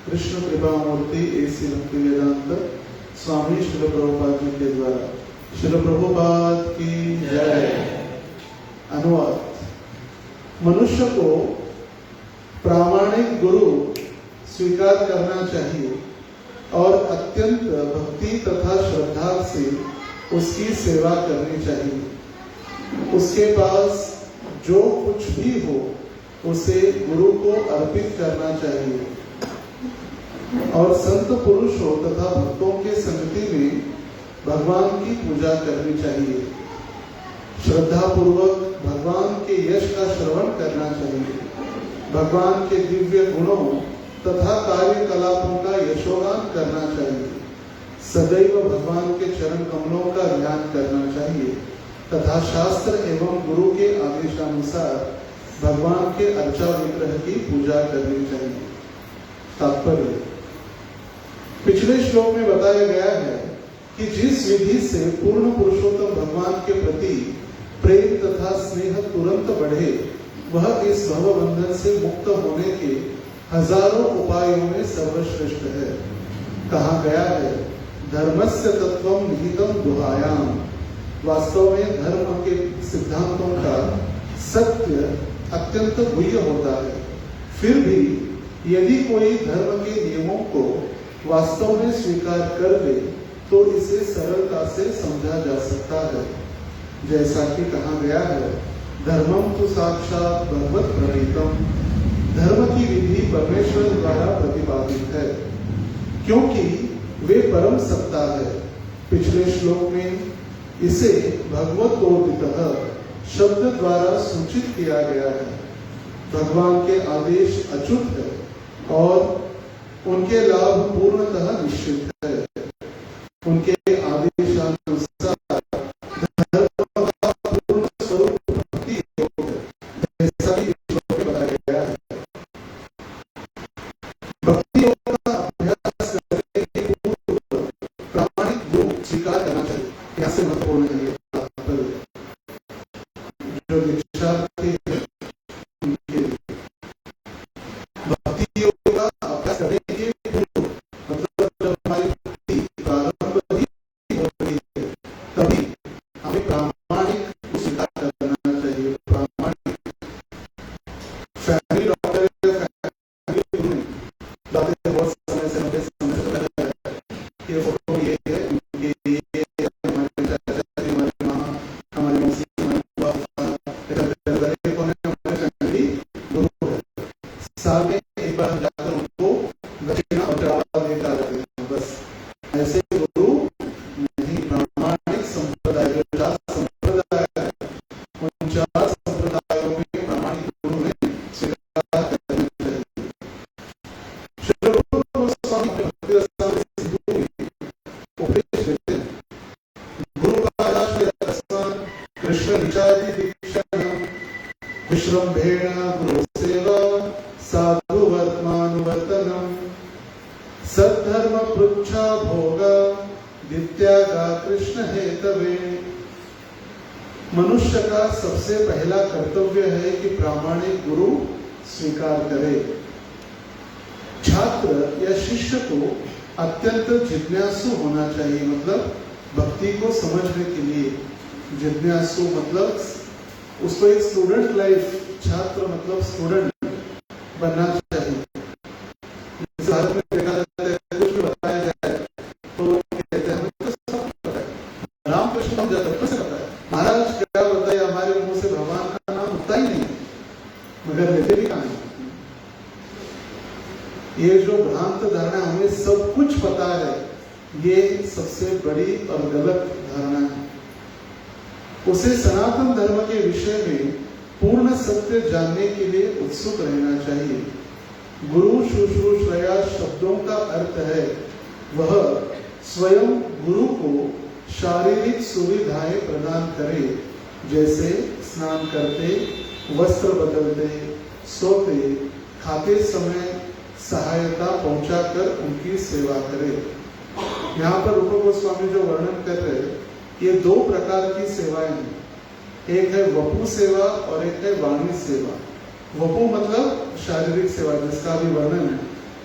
कृष्ण कृपा मूर्ति एसी भक्ति वेदांत स्वामी श्रील प्रभुपाद जी के द्वारा। श्रील प्रभुपाद की जय। अनुवाद। मनुष्य को प्रामाणिक गुरु स्वीकार करना चाहिए और अत्यंत भक्ति तथा श्रद्धा से उसकी सेवा करनी चाहिए। उसके पास जो कुछ भी हो उसे गुरु को अर्पित करना चाहिए और संत पुरुषों तथा भक्तों के संगति में भगवान की पूजा करनी चाहिए। श्रद्धा पूर्वक भगवान के यश का श्रवण करना चाहिए। भगवान के दिव्य गुणों तथा कार्यकलापों का यशोगान करना चाहिए। सदैव भगवान के चरण कमलों का ध्यान करना चाहिए तथा शास्त्र एवं गुरु के आदेशानुसार भगवान के अर्चा विग्रह की पूजा करनी चाहिए। तात्पर्य। पिछले श्लोक में बताया गया है कि जिस विधि से पूर्ण पुरुषोत्तम भगवान के प्रति प्रेम तथा स्नेह तुरंत बढ़े, वह इस भवबंधन से मुक्त होने के हजारों उपायों में सर्वश्रेष्ठ है। कहा गया है, धर्मस्य तत्वम निहितम दुहायाम। वास्तव में धर्म के सिद्धांतों का सत्य अत्यंत गुह्य होता है। फिर भी यदि कोई धर्म के नियमों को वास्तव में स्वीकार कर ले तो इसे सरलता से समझा जा सकता है। जैसा कि कहा गया है, धर्मम तो साक्षात भगवत प्रणीतम। धर्म की विधि परमेश्वर द्वारा प्रतिपादित है क्योंकि वे परम सत्ता है। पिछले श्लोक में इसे भगवतोदितः शब्द द्वारा सूचित किया गया है। भगवान के आदेश अचूक है और उनके लाभ पूर्णतः निश्चित है। उनके आदेशानुसार धर्म जो दीक्षार्थी है उनके लिए भक्ति योग का अभ्यास करेंगे गुरु, मतलब जब हमारी भक्ति प्रारंभ ही हो रही है तभी हमें प्रामाणिक स्वीकार करना चाहिए। प्रामाणिक फैमिली डॉक्टर फैमिली गुरु ने बातें बहुत समय से लंबे समय से बताया है, ये फोटो ये है, ये हमारे चाचा जी, हमारे मामा, हमारे मौसी, हमारे बुआ, कौन है हमारे फैमिली गुरु है। साल में एक बार हम जाकर उनको दक्षिणा और चढ़ावा देकर आते हैं, बस ऐसे गुरु नहीं। प्रामाणिक संप्रदाय जो 4 संप्रदाय है, उन 4 संप्रदायों में प्रामाणिक गुरु में स्वीकार करना चाहिए। श्री रूप गोस्वामी भक्ति रसामृत सिंधु में उपदेश देते हैं, गुरु का आश्रय कृष्ण विचारी दीक्षा विश्रम्भेण गुरु सेवा साधु वर्तमानुवर्तनम सद्धर्म पृच्छा भोग दित्यागा कृष्ण हेतवे। मनुष्य का सबसे पहला कर्तव्य है कि प्रामाणिक गुरु स्वीकार करे। छात्र या शिष्य को अत्यंत जिज्ञासु होना चाहिए, मतलब भक्ति को समझने के लिए जिज्ञासु, मतलब उसको एक स्टूडेंट लाइफ, छात्र मतलब स्टूडेंट बनना चाहिए। भारत में देखा जाता है कुछ भी बताया जाए तो कहते हैं हमें तो सब पता है, रामकृष्ण हम बचपन से पता है, महाराज क्या बताए, हमारे मुंह से भगवान का नाम उठता ही नहीं है, मगर लेते भी कहाँ है। ये जो भ्रांत धारणा हमें सब कुछ पता है, ये सबसे बड़ी और गलत धारणा है। उसे सनातन धर्म के विषय में पूर्ण सत्य जानने के लिए उत्सुक रहना चाहिए। गुरु शुश्रूषया शब्दों का अर्थ है वह स्वयं गुरु को शारीरिक सुविधाएं प्रदान करे, जैसे स्नान करते, वस्त्र बदलते, सोते, खाते समय सहायता पहुंचाकर उनकी सेवा करे। यहाँ पर रूप गोस्वामी जो वर्णन कर रहे हैं, ये 2 प्रकार की सेवाएं हैं। एक है वपु सेवा और एक है वाणी सेवा। वपु मतलब शारीरिक सेवा, जिसका अभी वर्णन है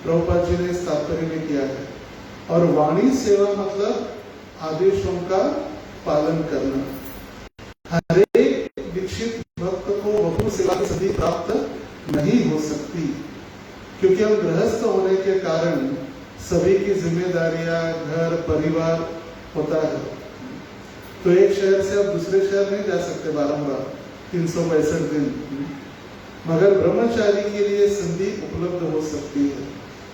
प्रभुपाद जी ने इस तात्पर्य में किया है, और वाणी सेवा मतलब आदेशों का पालन करना। हर एक दीक्षित भक्त को वपु सेवा की सिद्धि प्राप्त नहीं हो सकती, क्योंकि हम गृहस्थ होने के कारण सभी की जिम्मेदारियां, घर परिवार होता है, तो एक शहर से आप दूसरे शहर नहीं जा सकते बारंबार 365 दिन। मगर ब्रह्मचारी के लिए संधि उपलब्ध हो सकती है,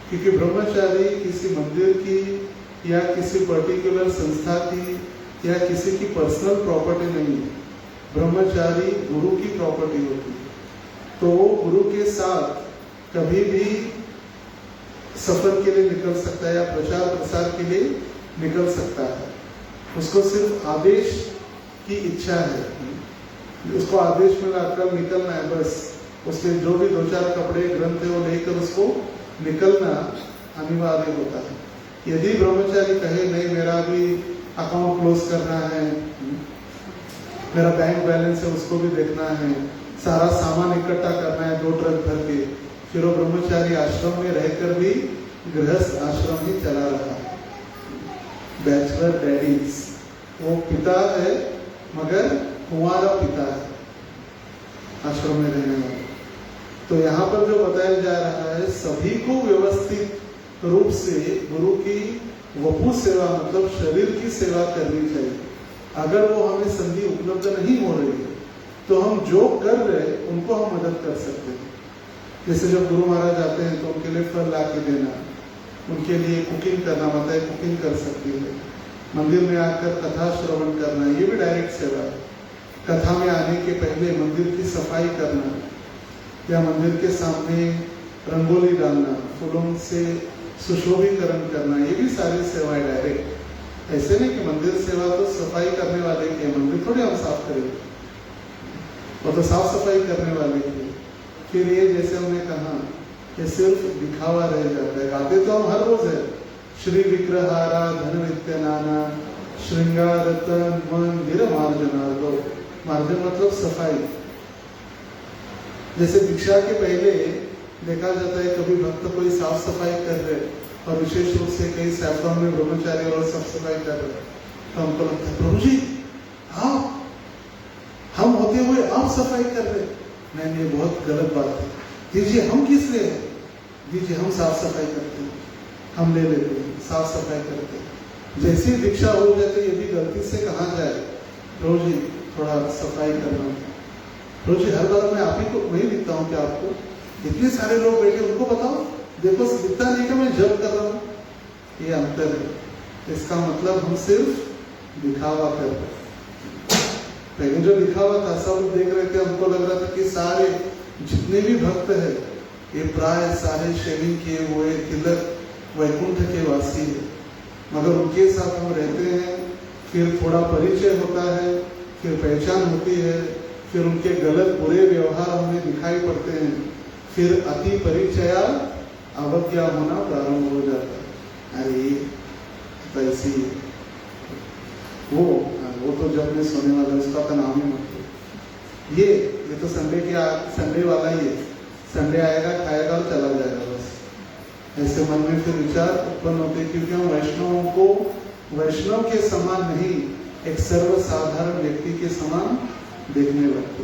क्योंकि ब्रह्मचारी किसी मंदिर की या किसी पर्टिकुलर संस्था की या किसी की पर्सनल प्रॉपर्टी नहीं है। ब्रह्मचारी गुरु की प्रॉपर्टी होती है, तो वो गुरु के साथ कभी भी सफर के लिए निकल सकता है या प्रचार प्रसार के लिए निकल सकता है। उसको सिर्फ आदेश की इच्छा है, उसको आदेश मिला कल निकलना है, बस उसके जो भी 2-4 कपड़े ग्रंथ है वो लेकर उसको निकलना अनिवार्य होता है। यदि ब्रह्मचारी कहे नहीं मेरा भी अकाउंट क्लोज करना है, मेरा बैंक बैलेंस है उसको भी देखना है, सारा सामान इकट्ठा करना है 2 ट्रक भर के, फिर वो ब्रह्मचारी आश्रम में रहकर भी गृहस्थ आश्रम ही चला रहा है। बैचलर डैडीज, वो पिता है मगर कुंवारा पिता है आश्रम में रहने वाला। तो यहाँ पर जो बताया जा रहा है, सभी को व्यवस्थित रूप से गुरु की वपु सेवा मतलब शरीर की सेवा करनी चाहिए। अगर वो हमें संधि उपलब्ध नहीं हो रही है तो हम जो कर रहे हैं उनको हम मदद कर सकते हैं। जैसे जब गुरु महाराज आते हैं तो उनके लिए फल ला के देना, उनके लिए कुकिंग करना, माताएं कुकिंग कर सकती है, मंदिर में आकर कथा श्रवण करना, ये भी डायरेक्ट सेवा है। कथा में आने के पहले मंदिर की सफाई करना या मंदिर के सामने रंगोली डालना, फूलों से सुशोभीकरण करना, ये भी सारी सेवाएं डायरेक्ट। ऐसे नहीं कि मंदिर सेवा तो सफाई करने वाले की, मंदिर थोड़ी हम साफ करेंगे, वो तो साफ सफाई करने वाले की। फिर ये जैसे हमने कहा, ये सिर्फ दिखावा रह जाता है। गाते तो हम हर रोज है, श्री विग्रहारा धन नित्य नाना श्रृंगार मंदिर मार्जनार्दो। मार्जन मतलब सफाई, जैसे दीक्षा के पहले देखा जाता है कभी भक्त कोई साफ सफाई कर रहे और विशेष रूप से कई सैफरॉन में ब्रह्मचारी और साफ सफाई कर रहे, तो हमको लगता है प्रभु जी आप हम होते हुए आप सफाई कर रहे, नहीं ये बहुत गलत बात है। दीजिए हम किस लिए है, दीजिए हम साफ सफाई करते हैं, हम ले लेते हैं, साफ सफाई करते हैं। जैसी दीक्षा हो जाती है यदि गलती से कहा जाए प्रभु जी थोड़ा सफाई करना, प्रभु जी हर बार मैं आप ही को वही लिखता हूँ कि आपको इतने सारे लोग बैठे उनको बताओ, देखो दिखता नहीं कि मैं जब कर रहा हूँ, ये अंतर है। इसका मतलब हम सिर्फ दिखावा कर रहे। पहले जो दिखावा था सब लोग देख रहे थे, हमको लग रहा था कि सारे जितने भी भक्त है ये प्राय सारे शेविंग किए हुए तिलक वैकुंठ के वासी है, मगर उनके साथ हम रहते हैं, फिर थोड़ा परिचय होता है, फिर पहचान होती है, फिर उनके गलत बुरे व्यवहार हमें दिखाई पड़ते हैं, फिर अति परिचया अवज्ञा होना प्रारंभ हो जाता है। अरे तो ऐसी वो तो जब मैं सोने वाला उसका तो नाम ही मत लो। ये तो संडे वाला ही है, संडे आएगा खाएगा और चला जाएगा बस। ऐसे मन में फिर विचार उत्पन्न होते, क्योंकि हम वैष्णवों को वैष्णव के समान नहीं एक सर्वसाधारण व्यक्ति के समान देखने लगते।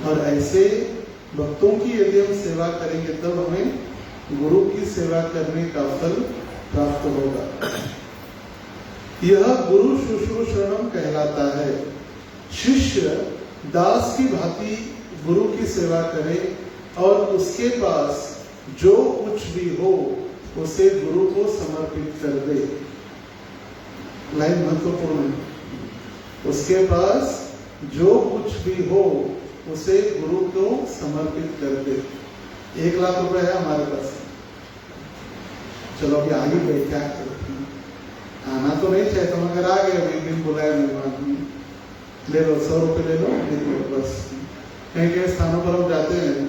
और ऐसे भक्तों की यदि हम सेवा करेंगे तब हमें गुरु की सेवा करने का फल प्राप्त होगा। यह गुरु शुश्रूषणम कहलाता है। शिष्य दास की भांति गुरु की सेवा करे और उसके पास जो कुछ भी हो उसे गुरु को समर्पित कर दे। लाइन महत्वपूर्ण है। उसके पास जो कुछ भी हो उसे गुरु को समर्पित कर दे। 1 लाख रुपए है हमारे पास, चलो अभी आगे गए, क्या करते हैं, आना तो नहीं चाहिए, तो मगर आ गए, एक दिन बुलाया मेहमान, ले लो 100 रुपए ले लो, बस। कहीं कहीं स्थानों पर हम जाते हैं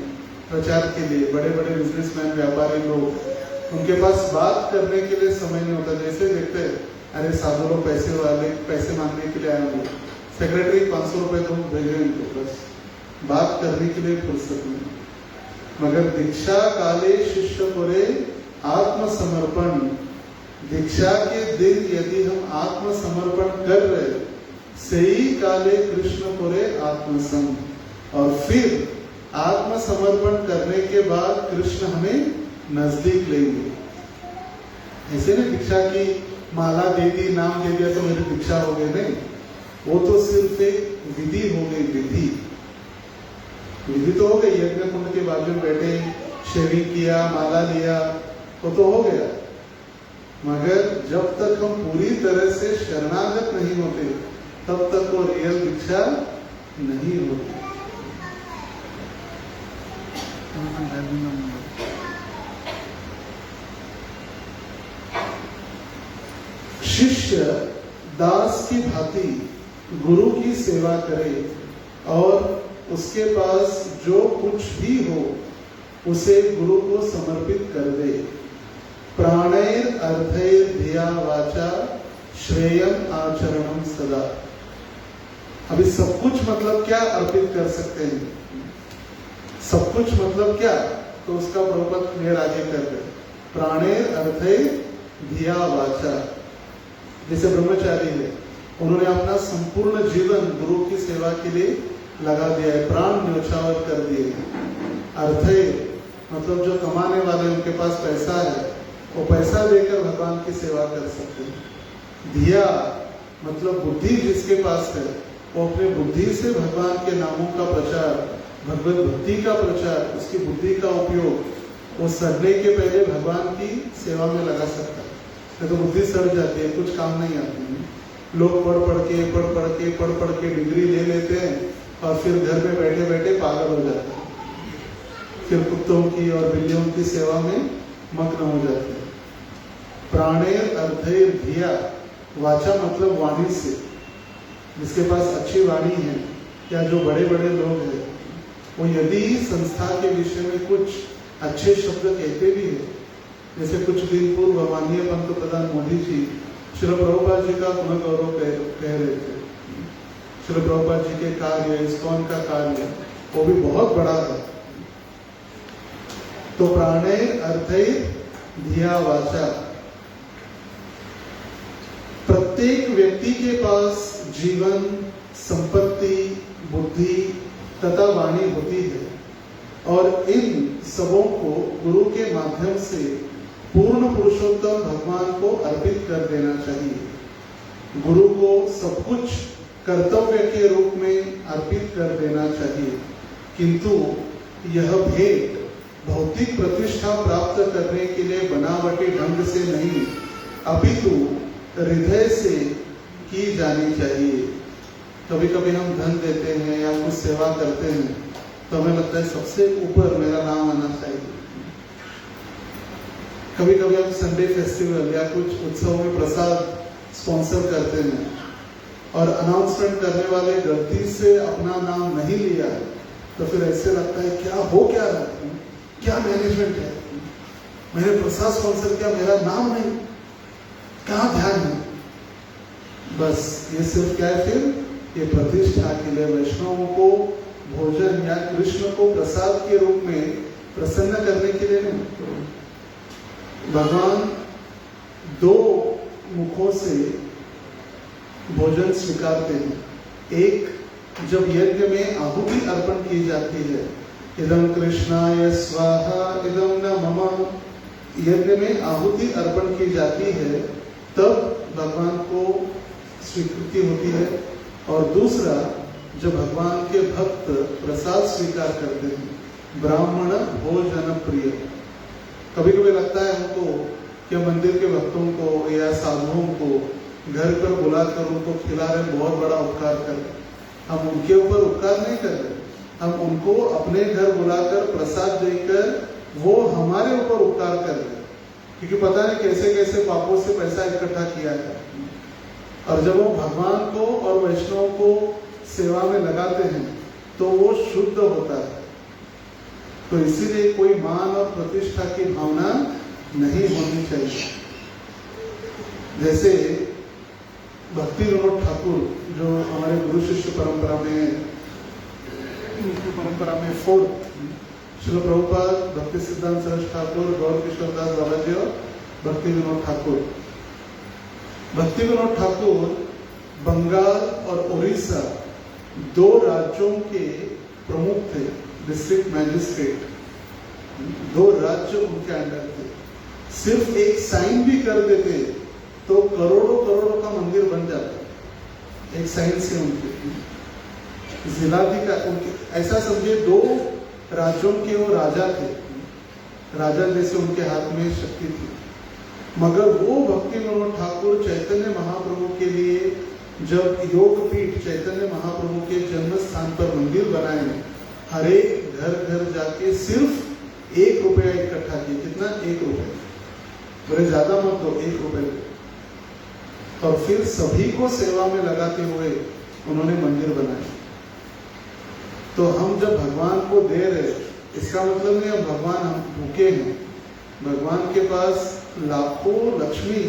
प्रचार के लिए, बड़े बड़े बिजनेसमैन व्यापारी लोग, उनके पास बात करने के लिए समय नहीं होता। जैसे देखते हैं अरे साधु लोग पैसे वाले पैसे मांगने के लिए आए होंगे, सेक्रेटरी 500 रुपए तो भेजे इनको, बस बात करने के लिए फुर्सत नहीं। मगर दीक्षा काले शिष्य करे आत्मसमर्पण, दीक्षा के दिन यदि हम आत्मसमर्पण कर रहे, सही काले कृष्ण करे आत्मसम, और फिर आत्मसमर्पण करने के बाद कृष्ण हमें नजदीक लेंगे। ऐसे नहीं दीक्षा की माला दे दी, नाम दे दिया तो मेरी दीक्षा हो गई, नहीं, वो तो सिर्फ एक विधि हो गई। विधि तो हो गई, यज्ञ कुंड के बाजू में बैठे, शेविंग किया, माला लिया, तो हो गया। मगर जब तक हम पूरी तरह से शरणागत नहीं होते तब तक वो रियल दीक्षा नहीं होती। शिष्य दास की भांति गुरु की सेवा करे और उसके पास जो कुछ भी हो उसे गुरु को समर्पित कर दे। प्राणैर अर्थैर धिया वाचा श्रेयम आचरणम सदा। अभी सब कुछ मतलब क्या अर्पित कर सकते हैं, सब कुछ मतलब क्या, तो उसका प्रपद क्लियर आगे कर दे। प्राणैर अर्थैर धिया वाचा, जैसे ब्रह्मचारी है, उन्होंने अपना संपूर्ण जीवन गुरु की सेवा के लिए लगा दिया है, प्राण न्योछावर कर दिए। अर्थे मतलब जो कमाने वाले उनके पास पैसा है, वो पैसा देकर भगवान की सेवा कर सकते हैं। धिया मतलब बुद्धि जिसके पास है, वो अपने बुद्धि से भगवान के नामों का प्रचार, भगवत भक्ति का प्रचार, उसकी बुद्धि का उपयोग वो सड़ने के पहले भगवान की सेवा में लगा सकता है। नहीं तो बुद्धि सड़ जाती है, कुछ काम नहीं आती है। लोग पढ़ पढ़ के डिग्री ले लेते हैं और फिर घर में बैठे बैठे पागल हो जाते हैं, फिर कुत्तों की और बिल्लियों की सेवा में मग्न हो जाते हैं। प्राणेर अर्थेर धिया, वाचा मतलब वाणी से, जिसके पास अच्छी वाणी है, या जो बड़े बड़े लोग हैं वो यदि संस्था के विषय में कुछ अच्छे शब्द कहते भी हैं, जैसे कुछ दिन पूर्व माननीय पंत प्रधान मोदी जी श्री प्रभुपाद जी का गुण गौरव कह रहे थे। श्री प्रभुपाद जी के कार्य, इस्कॉन का कार्य, वो भी बहुत बड़ा है। तो प्राणे अर्थे धिया वाचा, प्रत्येक व्यक्ति के पास जीवन, संपत्ति, बुद्धि तथा वाणी होती है और इन सबों को गुरु के माध्यम से पूर्ण पुरुषोत्तम भगवान को अर्पित कर देना चाहिए। गुरु को सब कुछ कर्तव्य के रूप में अर्पित कर देना चाहिए, किंतु यह भेंट भौतिक प्रतिष्ठा प्राप्त करने के लिए बनावटी ढंग से नहीं, अपितु हृदय से की जानी चाहिए। कभी कभी हम धन देते हैं या कुछ सेवा करते हैं तो हमें लगता है सबसे ऊपर मेरा नाम आना चाहिए। कभी कभी हम संडे फेस्टिवल या कुछ उत्सव में प्रसाद स्पॉन्सर करते हैं और अनाउंसमेंट करने वाले गलती से अपना नाम नहीं लिया तो फिर ऐसे लगता है क्या हो क्या रहा है, क्या मैनेजमेंट है, मैंने प्रसाद स्पॉन्सर किया, मेरा नाम नहीं, कहाँ ध्यान है। बस ये सिर्फ क्या है, फिर ये प्रतिष्ठा के लिए, वैष्णवों को भोजन या कृष्ण को प्रसाद के रूप में प्रसन्न करने के लिए नहीं। भगवान दो मुखों से भोजन स्वीकारते हैं। एक जब यज्ञ में आहुति अर्पण की जाती है, इदं कृष्णाय स्वाहा इदं न मम, यज्ञ में आहुति अर्पण की जाती है तब भगवान को स्वीकृति होती है। और दूसरा, जब भगवान के भक्त प्रसाद स्वीकार करते हैं, ब्राह्मण भोजन प्रिय। कभी कभी लगता है हमको कि मंदिर के भक्तों को या साधुओं को घर पर बुलाकर उनको खिला रहे, बहुत बड़ा उपकार कर रहे। हम उनके ऊपर उपकार नहीं कर रहे, हम उनको अपने घर बुलाकर प्रसाद देकर वो हमारे ऊपर उपकार कर रहे, क्योंकि पता नहीं कैसे कैसे पापों से पैसा इकट्ठा किया है। और जब वो भगवान को और वैष्णव को सेवा में लगाते हैं तो वो शुद्ध होता है। तो इसीलिए कोई मान और प्रतिष्ठा की भावना नहीं होनी चाहिए। जैसे भक्ति विनोद ठाकुर जो हमारे गुरु शिष्य परंपरा में फोर्थ, श्रील प्रभुपाद, भक्ति सिद्धांत सरस्वती ठाकुर, गौर किशोर दास बाबाजी और भक्ति विनोद ठाकुर। भक्ति विनोद ठाकुर बंगाल और उड़ीसा दो राज्यों के प्रमुख थे, डिस्ट्रिक्ट मैजिस्ट्रेट। दो राज्य उनके अंडर थे। सिर्फ एक साइन भी कर देते तो करोड़ों करोड़ों का मंदिर बन जाता। एक साइन से उनके जिलाधिकारी, उनके ऐसा समझे दो राज्यों के वो राजा थे, राजा जैसे उनके हाथ में शक्ति थी। मगर वो भक्ति विनोद ठाकुर चैतन्य महाप्रभु के लिए जब योगपीठ चैतन्य महाप्रभु के जन्म स्थान पर मंदिर बनाए, हर एक घर घर जाके सिर्फ 1 रुपया इकट्ठा किए। कितना? 1 रुपया। बोले ज्यादा मत दो, 1 रुपये। और फिर सभी को सेवा में लगाते हुए उन्होंने मंदिर बनाए। तो हम जब भगवान को दे रहे, इसका मतलब नहीं हम भगवान हम भूखे हैं। भगवान के पास लाखों लक्ष्मी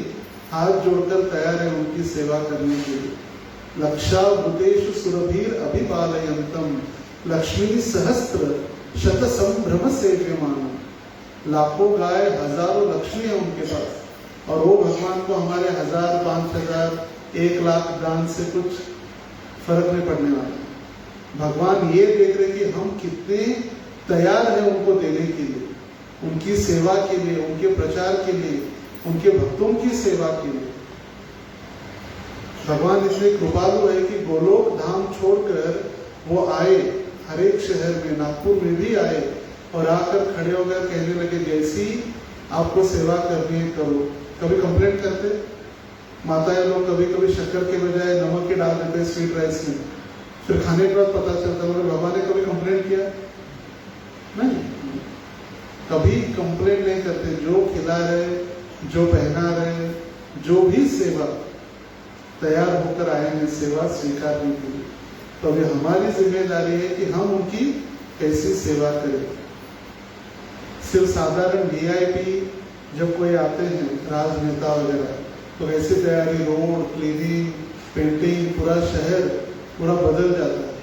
हाथ जोड़कर तैयार है उनकी सेवा करने के लिए। लक्षा भूतेषु सुरभीर अभिपालयन्तम लक्ष्मी सहस्त्र शत संभ्रम सेव्यमान। लाखों गाय, हजारों लक्ष्मी है उनके पास, और वो भगवान को हमारे 1000, 5000, 1 लाख दान से कुछ फर्क नहीं पड़ने वाला। भगवान ये देख रहे कि हम कितने तैयार हैं उनको देने के लिए, उनकी सेवा के लिए, उनके प्रचार के लिए, उनके भक्तों की सेवा के लिए। भगवान इतने कृपालु है कि गोलोक धाम छोड़कर वो आए, हर एक शहर में, नागपुर में भी आए और आकर खड़े होकर कहने लगे जैसी आपको सेवा करनी है करो। कभी कंप्लेंट करते माताएं लोग, कभी कभी शक्कर के बजाय नमक ही डाल देते स्वीट राइस में, फिर खाने के बाद पता चलता है भगवान ने कभी कंप्लेंट किया नहीं, कभी कंप्लेंट नहीं करते। जो खिला रहे, जो पहना रहे, जो भी सेवा तैयार होकर आए हैं सेवा स्वीकारने के लिए, तो अभी हमारी जिम्मेदारी है कि हम उनकी कैसी सेवा करें। सिर्फ साधारण वीआईपी जब कोई आते हैं, राजनेता वगैरह, तो ऐसी तैयारी, रोड क्लीनिंग, पेंटिंग, पूरा शहर पूरा बदल जाता है।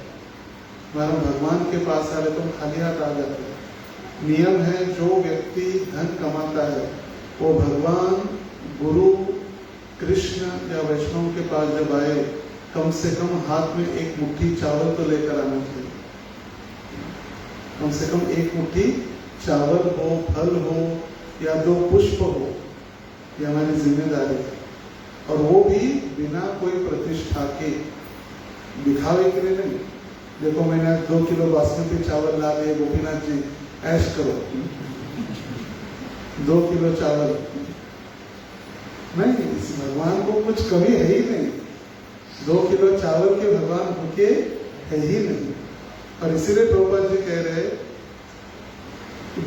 हमारा भगवान के पास आ रहे तो हम खाली हाथ आ जाते हैं। नियम है, जो व्यक्ति धन कमाता है वो भगवान, गुरु, कृष्ण या वैष्णव के पास जब आए, कम से कम हाथ में एक मुट्ठी चावल तो लेकर आना चाहिए। कम से कम एक मुट्ठी चावल हो, फल हो या 2 पुष्प हो, ये हमारी जिम्मेदारी है। और वो भी बिना कोई प्रतिष्ठा के, दिखावे के लिए नहीं। देखो मैंने 2 किलो बासमती चावल ला दिए, गोपीनाथ जी ऐश करो, 2 किलो चावल नहीं, इस भगवान को कुछ कमी है ही नहीं। 2 किलो चावल के भगवान भूखे है ही नहीं। और इसीलिए प्रभुपाद जी कह रहे,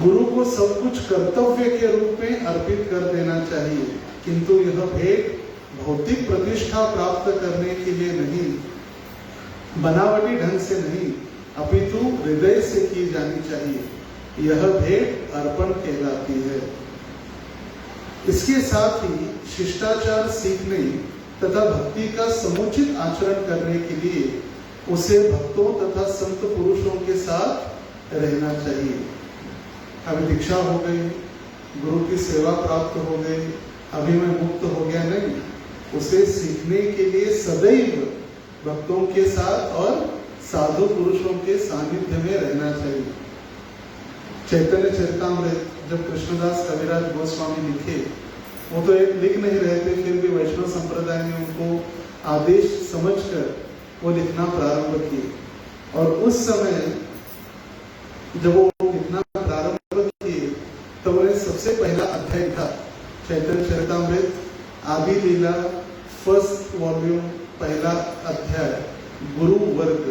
गुरु को सब कुछ कर्तव्य के रूप में अर्पित कर देना चाहिए, किंतु यह भेंट भौतिक प्रतिष्ठा प्राप्त करने के लिए नहीं, बनावटी ढंग से नहीं, अपितु हृदय से की जानी चाहिए। यह भेंट अर्पण कहलाती है। इसके साथ ही शिष्टाचार सीखने तथा भक्ति का समुचित आचरण करने के लिए उसे भक्तों तथा संत पुरुषों के साथ रहना चाहिए। अभी दीक्षा हो गई, गुरु की सेवा प्राप्त हो गई, अभी मैं मुक्त हो गया, नहीं, उसे सीखने के लिए सदैव भक्तों के साथ और साधु पुरुषों के सानिध्य में रहना चाहिए। चैतन्य चरितामृत जब कृष्णदास कविराज गोस्वामी लिखे, वो तो एक लिख नहीं रहे थे, फिर भी वैष्णव संप्रदाय ने उनको आदेश समझकर वो लिखना प्रारंभ किए। और उस समय जब वो लिखना प्रारंभ किए तो उन्हें सबसे पहला अध्याय था चैतन्य चरितामृत आदि लीला, फर्स्ट वॉल्यूम, पहला अध्याय, गुरु वर्ग।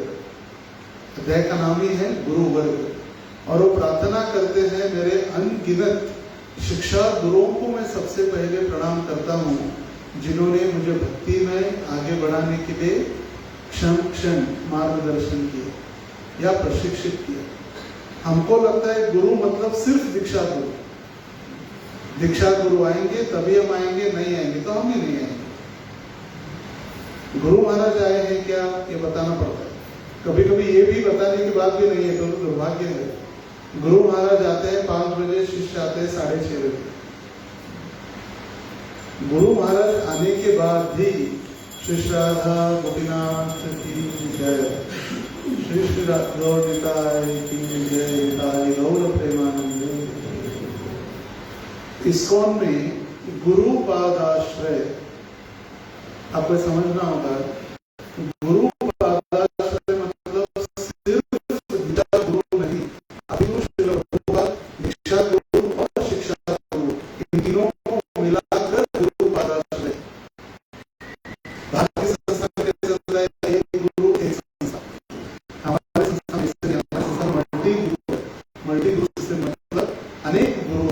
अध्याय का नाम ही है गुरु वर्ग। और वो प्रार्थना करते हैं, मेरे अनगिनत शिक्षा गुरुओं को मैं सबसे पहले प्रणाम करता हूँ, जिन्होंने मुझे भक्ति में आगे बढ़ाने के लिए क्षण क्षण मार्गदर्शन किया या प्रशिक्षित किया। हमको लगता है गुरु मतलब सिर्फ दीक्षा गुरु, दीक्षा गुरु आएंगे तभी हम आएंगे, नहीं आएंगे तो हम ही नहीं आएंगे। गुरु महाराज आए हैं क्या, ये बताना पड़ता है। कभी कभी ये भी बताने की बात भी नहीं है, तो दुर्भाग्य है। गुरु महाराज आते हैं 5 बजे, शिष्य आते हैं 6:30 बजे। गुरु महाराज आने के बाद भी श्री राधा गोपीनाथ की जय, श्री श्री गौर निताय की जय, निताय गौर प्रेमानंद। इस्कॉन में गुरु पादाश्रय आपको समझना होगा। गुरु पादाश्रय मतलब सिर्फ गीता गुरु नहीं, अभी दीक्षा गुरु और शिक्षा गुरु, इन तीनों को मिलाकर गुरु पादाश्रय। भारतीय संस्था कैसे होता है, एक गुरु एक संस्था। हमारे संस्था मल्टी गुरु से मतलब अनेक गुरु,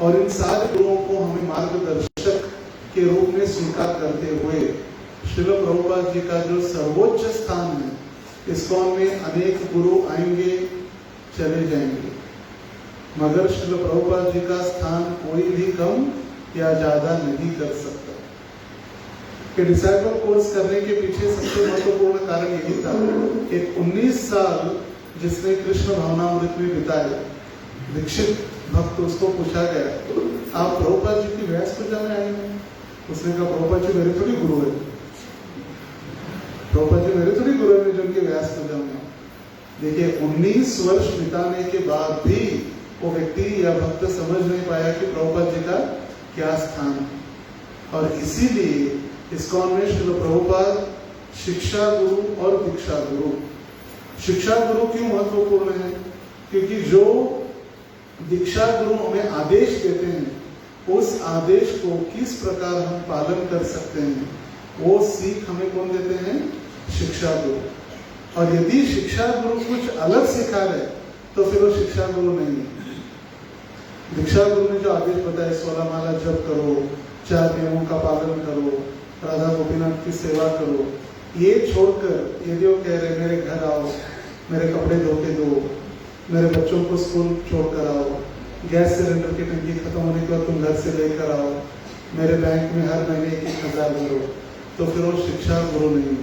और इन सारे गुरुओं को हमें मार्गदर्शक के रूप में स्वीकार करते हुए श्रील प्रभुपाद जी का जो सर्वोच्च स्थान है, इस्कॉन में अनेक गुरु आएंगे चले जाएंगे, मगर श्रील प्रभुपाद जी का स्थान कोई भी कम या ज्यादा नहीं कर सकता। कि डिसाइपल कोर्स करने के पीछे सबसे महत्वपूर्ण कारण यही था। एक 19 साल जिसने कृष्ण भावनामृत में बिताए दीक्षित भक्त, उसको पूछा गया, आप प्रभुपाद जी की व्यास पूजा में आए हैं? उसने कहा, प्रभुपाद जी मेरे थोड़ी गुरु है, प्रभुपाद जी मेरे थोड़ी गुरु है जो उनके व्यास पूजा में। देखिए 19 वर्ष बिताने के बाद भी वो व्यक्ति या भक्त समझ नहीं पाया कि प्रभुपाद जी का क्या स्थान है। और इसीलिए इस्कॉन में श्रील प्रभुपाद शिक्षा गुरु और दीक्षा गुरु। शिक्षा गुरु क्यों महत्वपूर्ण है? क्योंकि जो दीक्षा गुरु हमें आदेश देते हैं, उस आदेश को किस प्रकार हम पालन कर सकते हैं, वो सीख हमें कौन देते हैं? शिक्षा गुरु। और यदि शिक्षा गुरु कुछ अलग सिखा रहे तो फिर वो शिक्षा गुरु नहीं है। दीक्षा गुरु ने जो आदेश बताया, 16 माला जप करो, 4 नियमों का पालन करो, राधा गोपीनाथ की सेवा करो, ये छोड़कर यदि वो कह रहे मेरे घर आओ, मेरे कपड़े धो के दो, मेरे बच्चों को स्कूल छोड़कर आओ, गैस सिलेंडर की टंकी खत्म होने के बाद तुम घर से लेकर आओ, मेरे बैंक में हर महीने 1,000 भरो, तो फिर वो शिक्षा गुरु नहीं,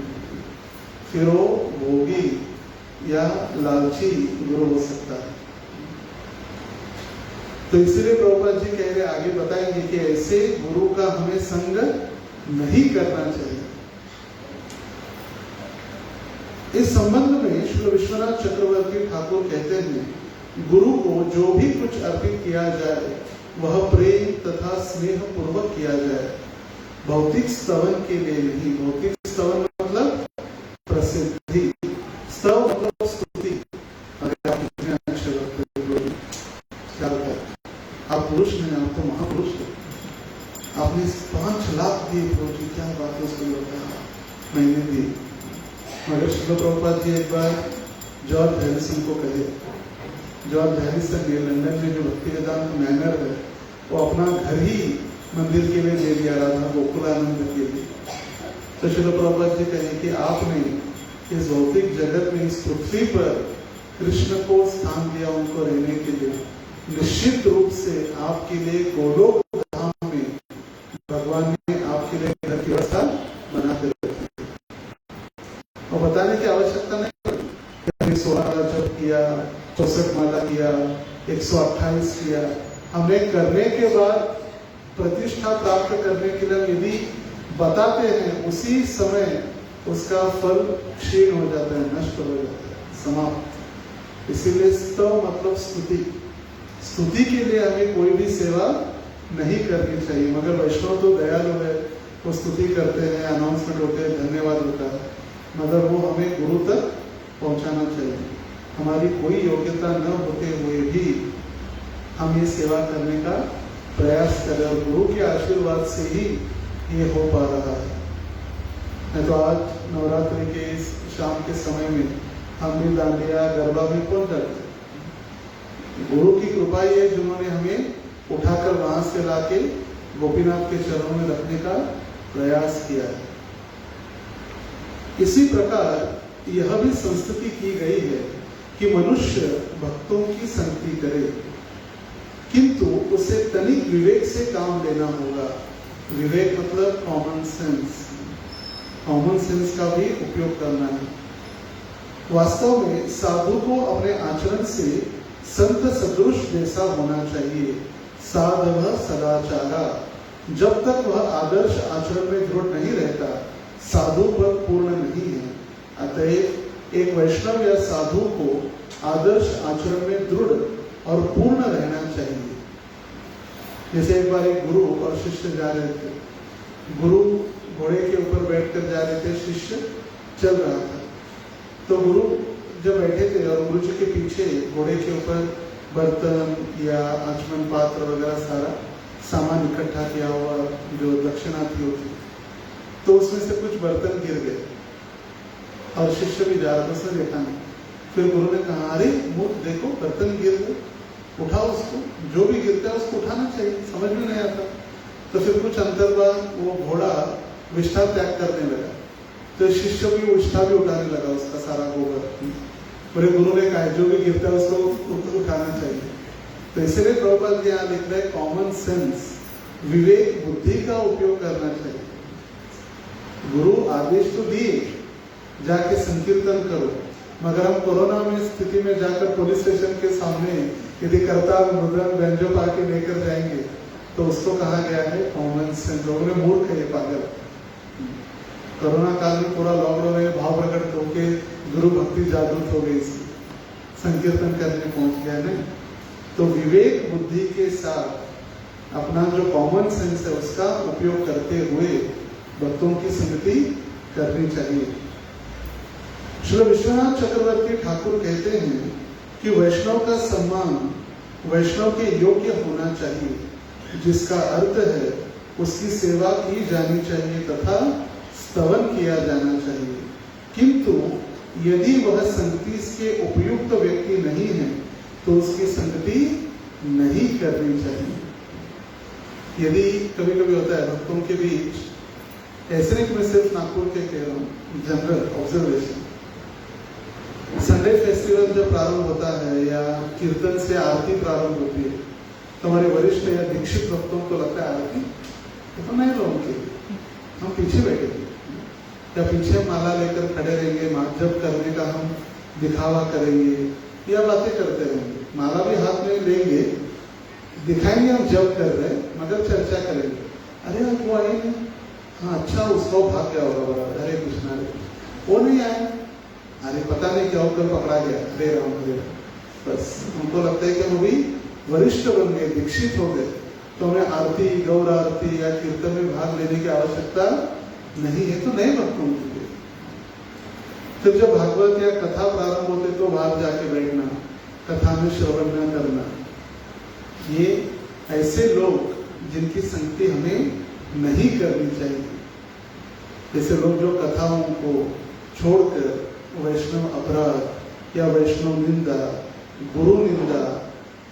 फिर वो भोगी या लालची गुरु हो सकता है। तो इसलिए प्रभुपाद जी कह रहे आगे बताएंगे कि ऐसे गुरु का हमें संग नहीं करना चाहिए। इस संबंध में श्री विश्वनाथ चक्रवर्ती ठाकुर कहते हैं, गुरु को जो भी कुछ अर्पित किया जाए वह प्रेम तथा स्नेह पूर्वक किया जाए, भौतिक स्तवन के लिए नहीं। भौतिक स्तवन मतलब प्रसिद्धि, स्तव मतलब स्तुति। अगर आप इतने अच्छे लगते हो, आप पुरुष नहीं, आप तो महापुरुष हो, आपने 5 लाख दिए प्रभु जी, क्या बात है, उसको बताया मैंने दी। मगर श्रील प्रभुपाद जी एक बार जॉर्ज हैरिसन को कहे, जॉर्ज हैरिसन ने लंदन में जो भक्ति वेदांत मैनर है वो अपना घर ही मंदिर के लिए दे दिया राधा गोकुलानंद के लिए। तो श्रील प्रभुपाद जी कहे कि आपने इस भौतिक जगत में, इस पृथ्वी पर कृष्ण को स्थान दिया उनको रहने के लिए, निश्चित रूप से आपके लिए गोलोक धाम में भगवान ने आपके लिए घर की व्यवस्था बना के रखी। और बताने की आवश्यकता नहीं, 16 माला जप किया, 64 माला किया, 128 किया, हमें करने के बाद प्रतिष्ठा प्राप्त करने के लिए यदि बताते हैं, उसी समय उसका फल क्षीण हो जाता है, नष्ट हो जाता है, समाप्त। इसीलिए स्तव मतलब स्तुति। स्तुति के लिए हमें कोई भी सेवा नहीं करनी चाहिए। मगर वैष्णव तो दयालु है, वो स्तुति करते हैं, अनाउंसमेंट होते हैं, धन्यवाद होता है, मगर वो हमें गुरु तक पहुंचाना चाहिए। हमारी कोई योग्यता न होते हुए भी हम ये सेवा करने का प्रयास करें, और गुरु के आशीर्वाद से ही ये हो पा रहा है। नहीं तो आज नवरात्रि के इस शाम के समय में हम भी दांडिया गरबा में पहुंच जाते। गुरु की कृपा ये, जिन्होंने हमें उठाकर वहां से लाके गोपीनाथ के चरणों में रखने का प्रयास किया है। इसी प्रकार यह भी संस्तुति की गई है कि मनुष्य भक्तों की संगति करे, किंतु उसे तनिक विवेक से काम लेना होगा। विवेक मतलब कॉमन सेंस, कॉमन सेंस का भी उपयोग करना है। वास्तव में साधु को अपने आचरण से संत सदृश जैसा होना चाहिए। साधव सदाचारा, जब तक वह आदर्श आचरण में दृढ़ नहीं रहता, साधु पद पूर्ण नहीं है। अतएव एक वैष्णव या साधु को आदर्श आचरण में दृढ़ और पूर्ण रहना चाहिए। जैसे एक बार एक गुरु और शिष्य जा रहे थे, गुरु घोड़े के ऊपर बैठकर जा रहे थे, शिष्य चल रहा था। तो गुरु जब बैठे थे और गुरु जी के पीछे घोड़े के ऊपर बर्तन या आचमन पात्र वगैरह सारा सामान इकट्ठा किया हुआ जो दक्षिणा थी होती, तो उसमें से कुछ बर्तन गिर गए और शिष्य भी जा रहा था, उसने देखा नहीं। फिर गुरु ने कहा, अरे मूर्ख देखो बर्तन गिर गए, उठाओ उसको, जो भी गिरता है उसको उठाना चाहिए। समझ में नहीं आता। तो फिर कुछ अंतर बाद वो घोड़ा विष्ठा त्याग करने लगा, तो शिष्य भी विष्ठा भी उठाने लगा, उसका सारा गोबर। मेरे गुरु ने कहा जो भी गिरता है उसको उठाना चाहिए। तो इसलिए प्रभुपाद जी यहाँ लिख रहे कॉमन सेंस, विवेक बुद्धि का उपयोग करना चाहिए। गुरु आदेश तो दिए जाके संकीर्तन करो, मगर हम कोरोना में स्थिति में जाकर पुलिस स्टेशन के सामने यदि करताल मृदंग व्यंजो पा के लेकर जाएंगे तो उसको कहा गया है कॉमन सेंस। लोगों ने मूर्ख है, पागल। कोरोना काल में पूरा लॉकडाउन में भाव प्रकट होके गुरु भक्ति जागरूक हो गई, संकीर्तन करने पहुंच गया नहीं। तो विवेक बुद्धि के साथ अपना जो कॉमन सेंस है उसका उपयोग करते हुए भक्तों की संगति करनी चाहिए। श्री विश्वनाथ चक्रवर्ती ठाकुर कहते हैं कि वैष्णव का सम्मान वैष्णव के योग्य होना चाहिए, जिसका अर्थ है उसकी सेवा की जानी चाहिए तथा स्तवन किया जाना चाहिए। किंतु यदि वह संगति के उपयुक्त व्यक्ति नहीं है तो उसकी संगति नहीं करनी चाहिए। यदि कभी कभी होता है भक्तों के बीच, ऐसे नहीं, मैं सिर्फ नागपुर के कह रहा हूँ, जनरल ऑब्जर्वेशन, संडे फेस्टिवल जब प्रारंभ होता है या कीर्तन से आरती प्रारंभ होती है तो हमारे वरिष्ठ या दीक्षित भक्तों को लगता है आरती तो नहीं लोगों के, हम पीछे बैठे थे या पीछे माला लेकर खड़े रहेंगे, जप करने का हम दिखावा करेंगे या बातें करते रहेंगे। माला भी हाथ में लेंगे, दिखाएंगे हम जब कर रहे हैं, मगर चर्चा करेंगे। अरे आप वो आए हैं, हाँ अच्छा, उसको भाग गया होगा बराबर, हरे कृष्णा हरे कृष्णा। वो नहीं आया, अरे पता नहीं क्या हो, कल पकड़ा गया, हरे राम हरे राम। बस हमको लगता है कि हम अभी वरिष्ठ बन गए, दीक्षित हो गए, तो हमें आरती, गौर आरती या कीर्तन में भाग लेने की आवश्यकता नहीं है। तो नए भक्तों के लिए फिर जब भागवत या कथा प्रारंभ होते तो बाहर जाके बैठना, कथा में श्रवण न करना, ये ऐसे लोग जिनकी संगति हमें नहीं करनी चाहिए। जैसे लोग जो कथाओं को छोड़कर वैष्णव अपराध या वैष्णव निंदा, गुरु निंदा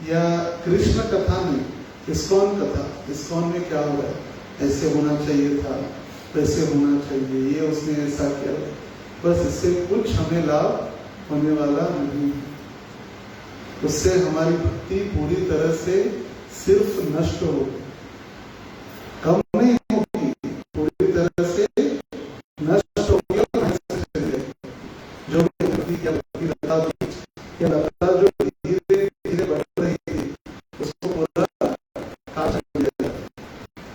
या कृष्ण कथा में, इस्कॉन कथा, इस्कॉन में क्या हो रहा है, ऐसे होना चाहिए था, वैसे होना चाहिए, ये उसने ऐसा किया, बस इससे कुछ हमें लाभ होने वाला नहीं। उससे हमारी भक्ति पूरी तरह से सिर्फ नष्ट होगी, कम नहीं होगी, पूरी तरह से नष्ट होगी और जो लता जो धीरे धीरे बढ़ रही थी उसको पूरा काट दिया।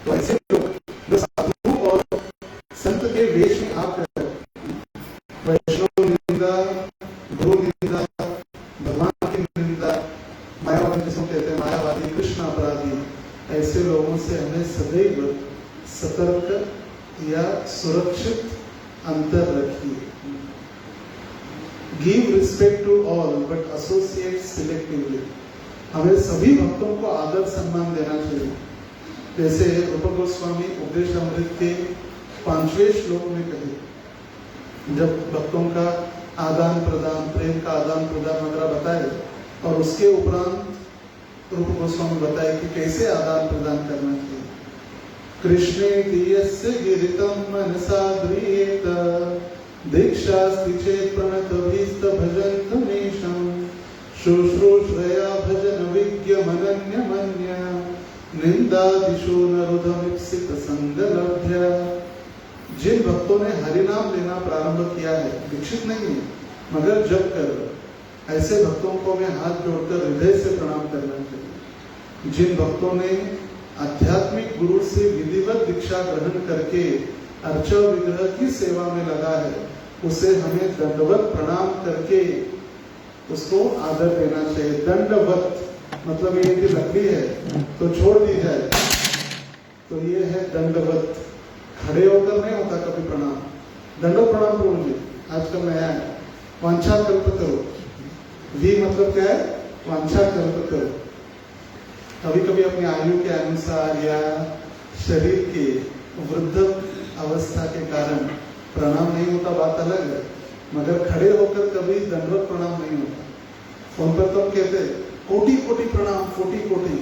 तो ऐसे लोग जो साधु और संत के वेश में आकर वैष्णव निंदा, गुरु निंदा, भगवान की निंदा, मायावादी जिसको कहते हैं मायावादी, कृष्ण अपराधी, ऐसे लोगों से हमें सदैव सतर्क या सुरक्षित अंतर रखिए। Give respect to all but associate selectively. हमें सभी भक्तों को आदर सम्मान देना चाहिए। जैसे रूप गोस्वामी उपदेश अमृत के 5वें श्लोक में कहे, जब भक्तों का आदान प्रदान, प्रेम का आदान प्रदान वगैरह बताए, और उसके उपरांत रूप गोस्वामी बताए कि कैसे आदान प्रदान करना चाहिए। कृष्णे दियस्य गिरितम मनसा द्रियेत दीक्षास्ति चेत् प्रणतभीस्त भजन्तमीशं शुश्रूषया भजन विज्ञमनन्यमन्य निंदादिषु नरुधमीप्सित संगलभ्य। जिन भक्तों ने हरिनाम लेना प्रारंभ किया है, दीक्षित नहीं है मगर जब कर, ऐसे भक्तों को मैं हाथ जोड़कर हृदय से प्रणाम करना चाहिए। जिन भक्तों ने आध्यात्मिक गुरु से विधिवत दीक्षा ग्रहण करके अर्चा विग्रह की सेवा में लगा है, उसे हमें दंडवत प्रणाम करके उसको आदर देना चाहिए। दंडवत मतलब ये कि लकड़ी है तो छोड़ दी जाए, तो ये है दंडवत। खड़े होकर नहीं होता कभी प्रणाम, दंडो प्रणाम करो मुझे, आजकल नया है। वांछा कल्प करो, वी मतलब क्या है, वांछा कल्प करो। कभी कभी अपनी आयु के अनुसार या शरीर के वृद्ध अवस्था के कारण प्रणाम नहीं होता, बात अलग है, मगर खड़े होकर कभी दंडवत प्रणाम नहीं होता। फोन पर तो हम कहते कोटि कोटि प्रणाम, कोटि कोटि।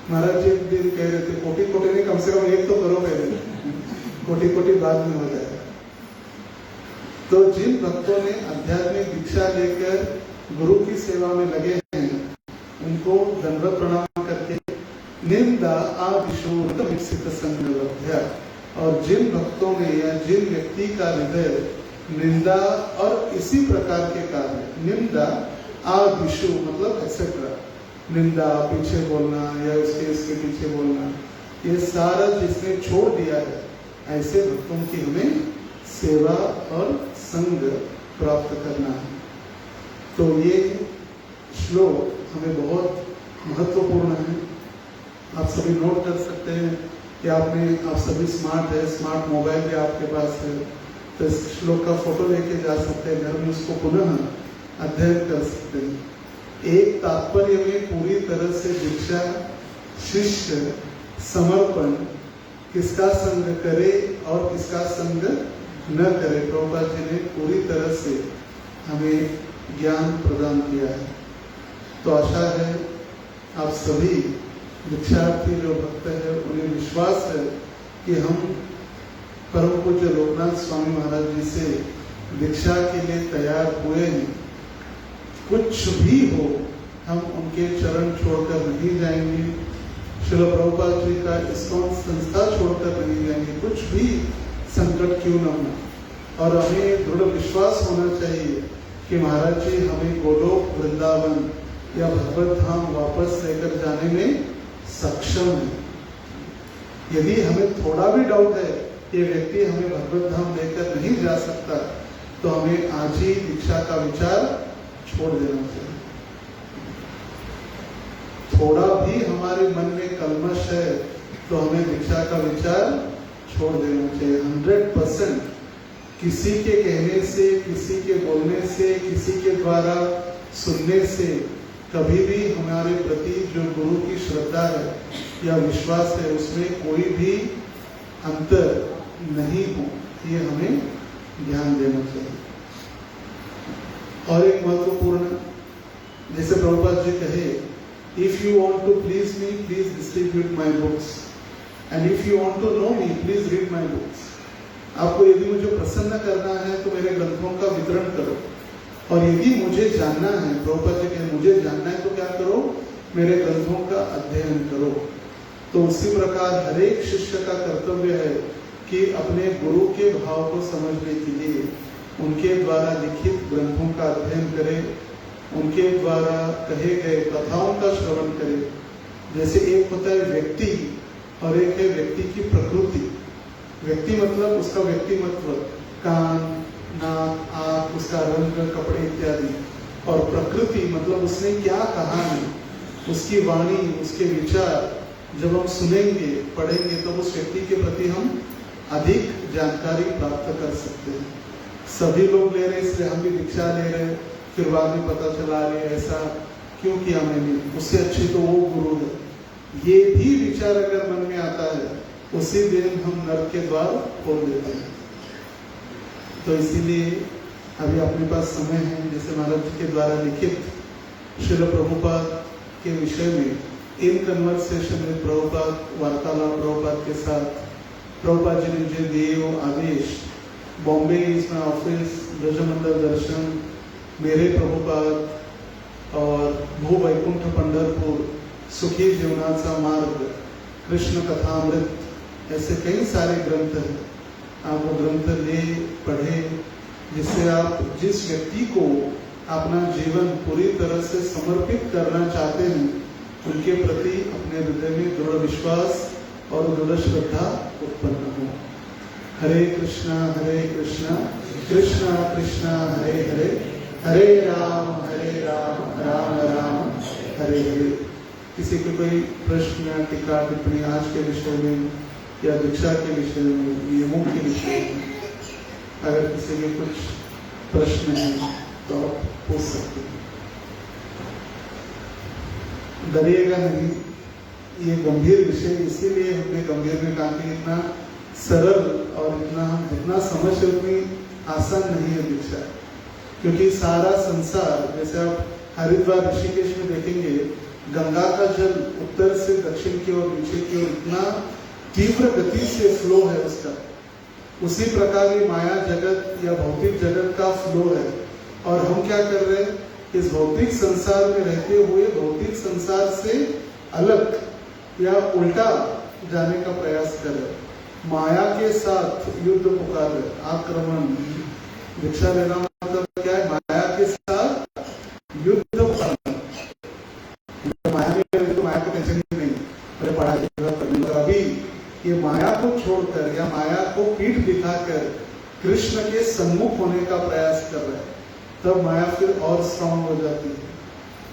महाराज जी एक दिन कह रहे थे कोटि कोटि नहीं, कम से कम एक तो करो, कह रहे कोटि कोटि बाद में हो जाएगा। तो जिन भक्तों ने आध्यात्मिक दीक्षा लेकर गुरु की सेवा में लगे हैं, उनको दंडवत प्रणाम करके निंदा आदिशो विकसित संगलभ्य। और जिन भक्तों ने या जिन व्यक्ति का हृदय निंदा और इसी प्रकार के कार्य, निंदा आदिशु मतलब एक्सेट्रा, निंदा पीछे बोलना या इसके पीछे बोलना, ये सारा जिसने छोड़ दिया है, ऐसे भक्तों की हमें सेवा और संग प्राप्त करना है। तो ये श्लोक हमें बहुत महत्वपूर्ण है। आप सभी नोट कर सकते हैं कि आप सभी स्मार्ट है, स्मार्ट मोबाइल भी आपके पास है, तो इस श्लोक का फोटो लेके जा सकते हैं, घर में उसको पुनः अध्ययन कर सकते हैं। एक तात्पर्य में पूरी तरह से दीक्षा, शिष्य, समर्पण, किसका संग करे और किसका संग न करे, प्रभुपाद जी ने पूरी तरह से हमें ज्ञान प्रदान किया है। तो आशा है आप सभी दीक्षार्थी जो भक्त है उन्हें विश्वास है कि हम परम पूज्य लोकनाथ स्वामी महाराज जी से दीक्षा के लिए तैयार हुए हैं। कुछ भी हो हम उनके चरण छोड़कर नहीं जाएंगे, श्रील प्रभुपाद जी का इस्कॉन संस्था छोड़कर नहीं जाएंगे, कुछ भी संकट क्यों न हो। और हमें दृढ़ विश्वास होना चाहिए कि महाराज जी हमें गोलोक वृंदावन या भगवत धाम वापस लेकर जाने में सक्षम है। यदि हमें थोड़ा भी डाउट है ये व्यक्ति हमें भगवत धाम लेकर नहीं जा सकता, तो हमें आज ही दीक्षा का विचार छोड़ देना चाहिए। थोड़ा भी हमारे मन में कलमश है तो हमें दीक्षा का विचार छोड़ देना चाहिए। 100% किसी के कहने से, किसी के बोलने से, किसी के द्वारा सुनने से कभी भी हमारे प्रति जो गुरु की श्रद्धा है या विश्वास है उसमें कोई भी अंतर नहीं हो, ये हमें ध्यान देना चाहिए। और एक महत्वपूर्ण, जैसे प्रभुपाद जी कहे, if you want to please me please distribute my books and if you want to know me please read my books. आपको यदि मुझे प्रसन्न करना है तो मेरे ग्रंथों का वितरण करो, और यदि मुझे जानना है, प्रभुपाद जी कहे मुझे जानना है तो क्या करो, मेरे ग्रंथों का अध्ययन करो। तो उसी प्रकार हर एक शिष्य का कर्तव्य है कि अपने गुरु के भाव को समझने के लिए उनके द्वारा लिखित ग्रंथों का अध्ययन करे, उनके द्वारा कहे गए कथाओं का श्रवण करे। जैसे एक होता है व्यक्ति और एक है व्यक्ति की प्रकृति। व्यक्ति मतलब उसका व्यक्तिमत्व, कान, नाक, आंख, उसका रंग, कपड़े इत्यादि, और प्रकृति मतलब उसने क्या कहा है, उसकी वाणी, उसके विचार। जब हम सुनेंगे, पढ़ेंगे तो उस व्यक्ति के प्रति हम अधिक जानकारी प्राप्त कर सकते हैं। सभी लोग ले रहे इसलिए हम भी दीक्षा ले रहे, फिर बाद में पता चला रहे ऐसा क्यों किया मैंने, उससे अच्छी तो वो गुरु है। ये भी विचार अगर मन में आता है, उसी दिन हम नरक के द्वार खोल देते हैं। तो इसीलिए अभी अपने पास समय है, जैसे महाराज जी के द्वारा लिखित श्रील प्रभुपाद के विषय में इन कन्वर्सेशन में प्रभुपाद, वार्तालाप प्रभुपाद के साथ, प्रभुपाद जी ने मुझे दिए वो आदेश, Bombay is my office, Brajmandal दर्शन, मेरे प्रभुपाद और भू वैकुंठ पंढरपुर, सुखी जीवनाचा मार्ग, कृष्ण कथामृत, ऐसे कई सारे ग्रंथ हैं। आप वो ग्रंथ ले, पढ़े, जिससे आप जिस व्यक्ति को अपना जीवन पूरी तरह से समर्पित करना चाहते हैं, उनके प्रति अपने हृदय में दृढ़ विश्वास और दृढ़ श्रद्धा उत्पन्न हो। हरे कृष्णा कृष्णा कृष्णा हरे हरे, हरे राम राम राम हरे हरे। किसी को कोई प्रश्न या टीका टिप्पणी आज के विषय में या दीक्षा के विषय में, नियमों के विषय में, अगर किसी के कुछ प्रश्न है तो आप पूछ सकते हैं। डरिएगा नहीं, ये गंभीर विषय, इसीलिए हमने गंभीर में कहा कि इतना सरल और इतना हम जितना समझ उतनी आसान नहीं है दीक्षा। क्योंकि सारा संसार, जैसे आप हरिद्वार ऋषिकेश में देखेंगे, गंगा का जल उत्तर से दक्षिण की ओर, नीचे की ओर इतना तीव्र गति से फ्लो है उसका। उसी प्रकार ये माया जगत या भौतिक जगत का फ्लो है, और हम क्या कर रहे हैं, इस भौतिक संसार में रहते हुए भौतिक संसार से अलग या उल्टा जाने का प्रयास कर रहे हैं। माया के साथ युद्ध पुकार रहे, आक्रमण। दीक्षा लेना मतलब क्या है, माया के साथ युद्ध पुकारना। माया में तो माया को टेंशन ही नहीं, अरे पढ़ाई करने का, अभी ये माया को छोड़कर या माया को पीठ दिखाकर कृष्ण के सम्मुख होने का प्रयास कर रहे हैं, तब माया फिर और स्ट्रांग हो जाती है,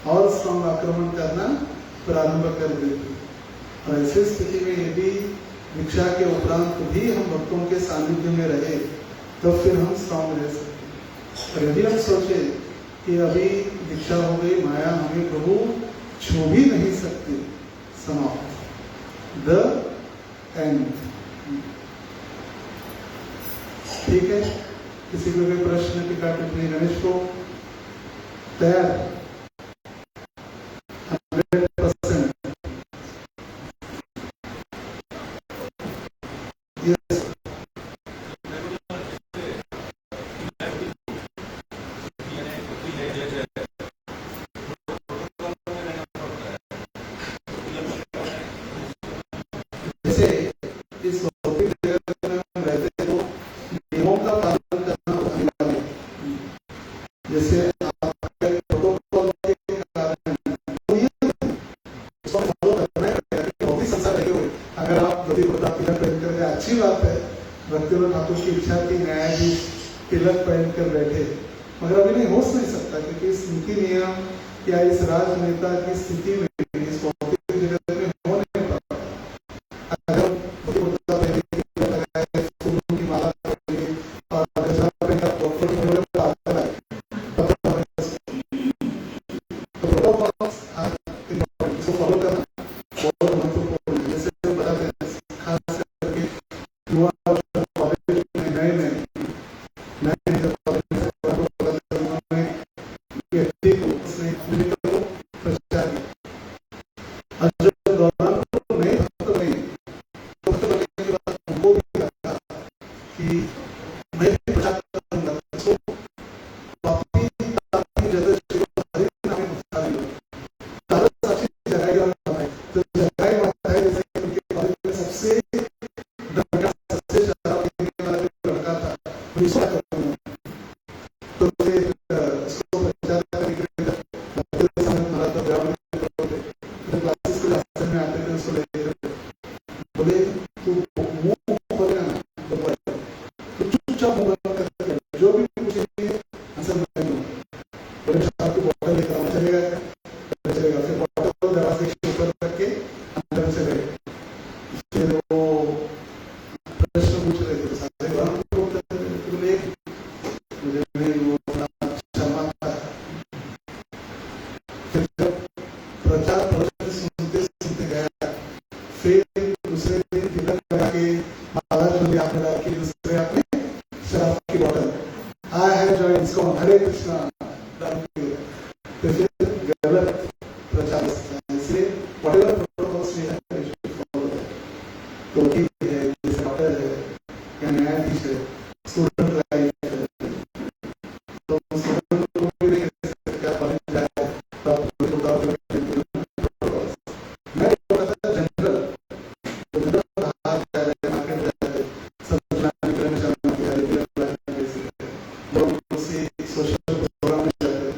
और स्ट्रांग आक्रमण करना प्रारंभ कर देती है। और ऐसी स्थिति में यदि दीक्षा के उपरांत भी हम भक्तों के सानिध्य में रहे, तो फिर हम स्ट्रांग रह सकते हैं। और यदि हम सोचे कि अभी दीक्षा हो गई, माया हमें प्रभु छू भी नहीं सकती, समाप्त, द एंड। ठीक है, किसी को कोई प्रश्न टीका टिप्पणी? गणेश को तैयार? 100%। यस। जैसे इस भौतिक जगत में हम रहते हैं तो नियमों का पालन करना अनिवार्य है। जैसे अच्छी बात है, भक्तिवत ठाकुर की इच्छा की न्यायाधीश तिलक पहन कर बैठे, मगर अभी नहीं हो नहीं सकता क्योंकि इस नीति नियम या इस राजनेता की स्थिति में इस भौतिक जगत में हो नहीं पाता। अगर फूलों की माला और फॉलो करना बहुत महत्वपूर्ण है। जैसे बताते हैं खास करके युवा नए नए हरे कृष्णा गलत प्रचार इसलिए तो ठीक है, जैसे डॉक्टर है या न्यायाधीश है, स्टूडेंट लाइफ है, तो स्टूडेंट को भी नहीं कह सकते क्या बन जाए तब मैं जनरल हाथ जा रहे हैं मार्केट जा रहे सब सोशल प्रोग्राम में जाते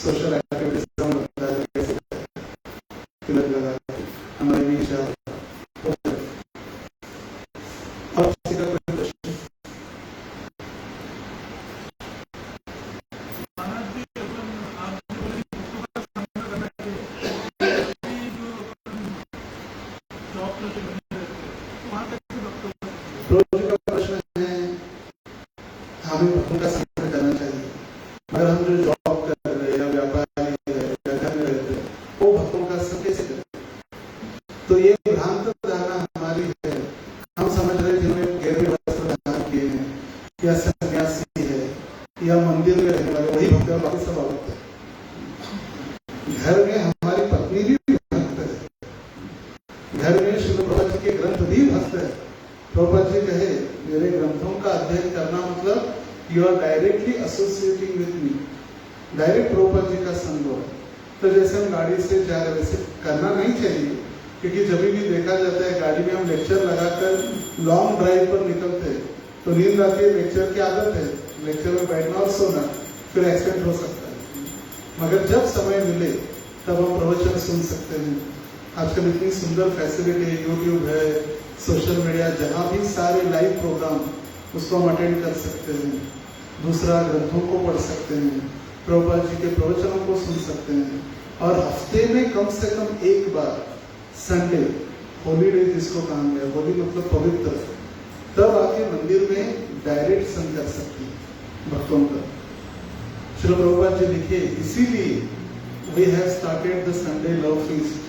सोशल एक्टिविटीज में लगता है कैसे तिलक लगा हमारे बीच अब किसी का कोई प्रश्न? रोज का प्रश्न है हमें भक्तों का सम्मान करना चाहिए, अगर हम जो जॉब कर रहे हैं या व्यापारी है या घर में रहते हैं वो भक्तों का सम्मान कैसे करें? तो ये भ्रांत धारणा हमारी है। हम समझ रहे थे हमें गहरे वस्त्र धारण किए हैं या सन्यासी है या मंदिर में रहने वाले वही भक्त है, बाकी सब अभक्त है। घर में हमारी पत्नी भी भक्त है, घर में श्री प्रभुपाद जी के ग्रंथ भी भक्त है। प्रभुपाद जी कहे मेरे ग्रंथों का अध्ययन करना मतलब you are directly associating with me, direct Prabhupada ji का संग हो। तो जैसे हम गाड़ी से जा रहे वैसे करना नहीं चाहिए, क्योंकि जब भी देखा जाता है गाड़ी में हम लेक्चर लगाकर लॉन्ग ड्राइव पर निकलते हैं तो नींद आती है, लेक्चर की आदत है, लेक्चर में बैठना और सोना, फिर एक्सीडेंट हो सकता है। मगर जब समय मिले तब हम प्रवचन सुन सकते हैं। आजकल इतनी सुंदर फैसिलिटी है, यूट्यूब है, सोशल मीडिया, जहाँ भी सारे लाइव प्रोग्राम उसको हम अटेंड कर सकते हैं। दूसरा ग्रंथों को पढ़ सकते हैं, प्रभुपाद जी के प्रवचनों को सुन सकते हैं, और हफ्ते में कम से कम एक बार संडे हॉलीडे जिसको कहा गया, होली मतलब पवित्र, तब आके मंदिर में डायरेक्ट संग कर सकते हैं भक्तों का। श्री प्रभुपाद जी लिखे इसीलिए we have started the Sunday love feast,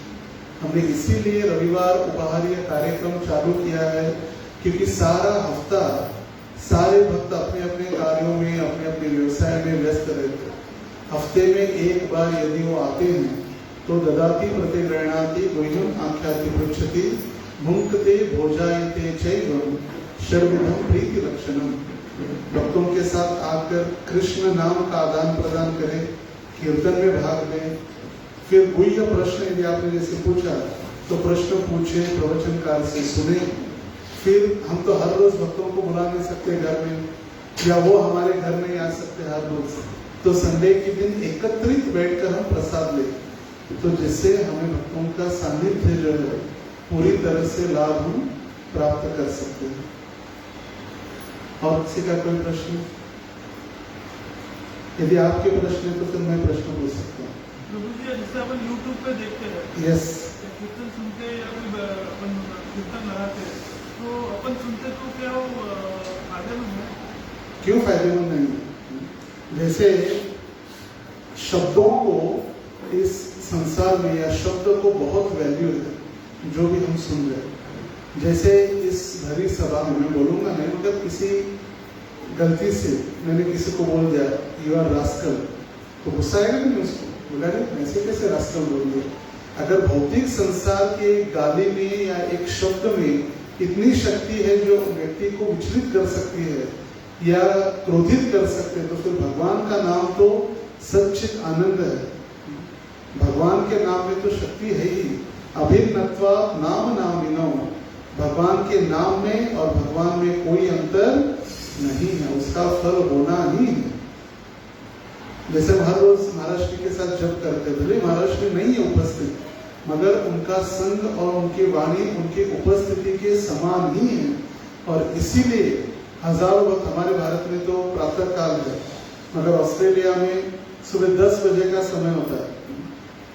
हमने इसीलिए रविवार उपहारीय कार्यक्रम चालू किया है, क्योंकि सारा हफ्ता सारे भक्त अपने अपने कार्यों में अपने अपने व्यवसाय में व्यस्त रहते हैं। हफ्ते में एक बार यदि वो आते हैं तो ददाति प्रतिगृह्णाति गुह्यम आख्याति पृच्छति भुंक्ते भोजायते चैव षड्विधम प्रीति लक्षणम। भक्तों के साथ आकर कृष्ण नाम का आदान प्रदान करें, कीर्तन में भाग लें, फिर गुह्य प्रश्न यदि आपने जैसे पूछा तो प्रश्न पूछे, प्रवचनकार से सुने। फिर हम तो हर रोज भक्तों को बुला नहीं सकते घर में, या वो हमारे घर नहीं आ सकते हर रोज, तो संडे के दिन एकत्रित बैठकर हम प्रसाद लें, तो जिससे हमें भक्तों का सानिध्य जो है पूरी तरह से लाभ हम प्राप्त कर सकते हैं। और किसी का कोई प्रश्न? यदि आपके प्रश्न है तो फिर मैं प्रश्न पूछ सकता हूँ। प्रभु जी, जैसे अपन YouTube पे देखते हैं, यस, कीर्तन सुनते या फिर अपन कीर्तन लगाते हैं, तो अपन सुनते तो क्या वो फायदेमंद है? क्यों फायदेमंद नहीं? जैसे शब्दों को इस संसार में या शब्द को बहुत वैल्यू है जो भी हम सुन रहे हैं। जैसे इस भरी सभा में मैं बोलूंगा नहीं, मगर किसी गलती से मैंने किसी को बोल दिया यू आर रास्कल, तो गुस्सा आएगा नहीं उसको, बोला नहीं ऐसे कैसे रास्कल बोल दिया। अगर भौतिक संसार के गाली में या एक शब्द में इतनी शक्ति है जो व्यक्ति को विचलित कर सकती है या क्रोधित कर सकते हैं, तो फिर भगवान का नाम तो सच्चित आनंद है। भगवान के नाम में तो शक्ति है ही। अभिन्नत्वा नाम नामिनो, भगवान के नाम में और भगवान में कोई अंतर नहीं है, उसका फल होना ही है। जैसे हर रोज महाराज जी के साथ जप करते, भले महाराज जी नहीं है उपस्थित, मगर उनका संग और उनकी वाणी उनकी उपस्थिति के समान ही है। और इसीलिए हजारों वक्त, हमारे भारत में तो प्रातः काल है, मगर ऑस्ट्रेलिया में सुबह 10 बजे का समय होता है।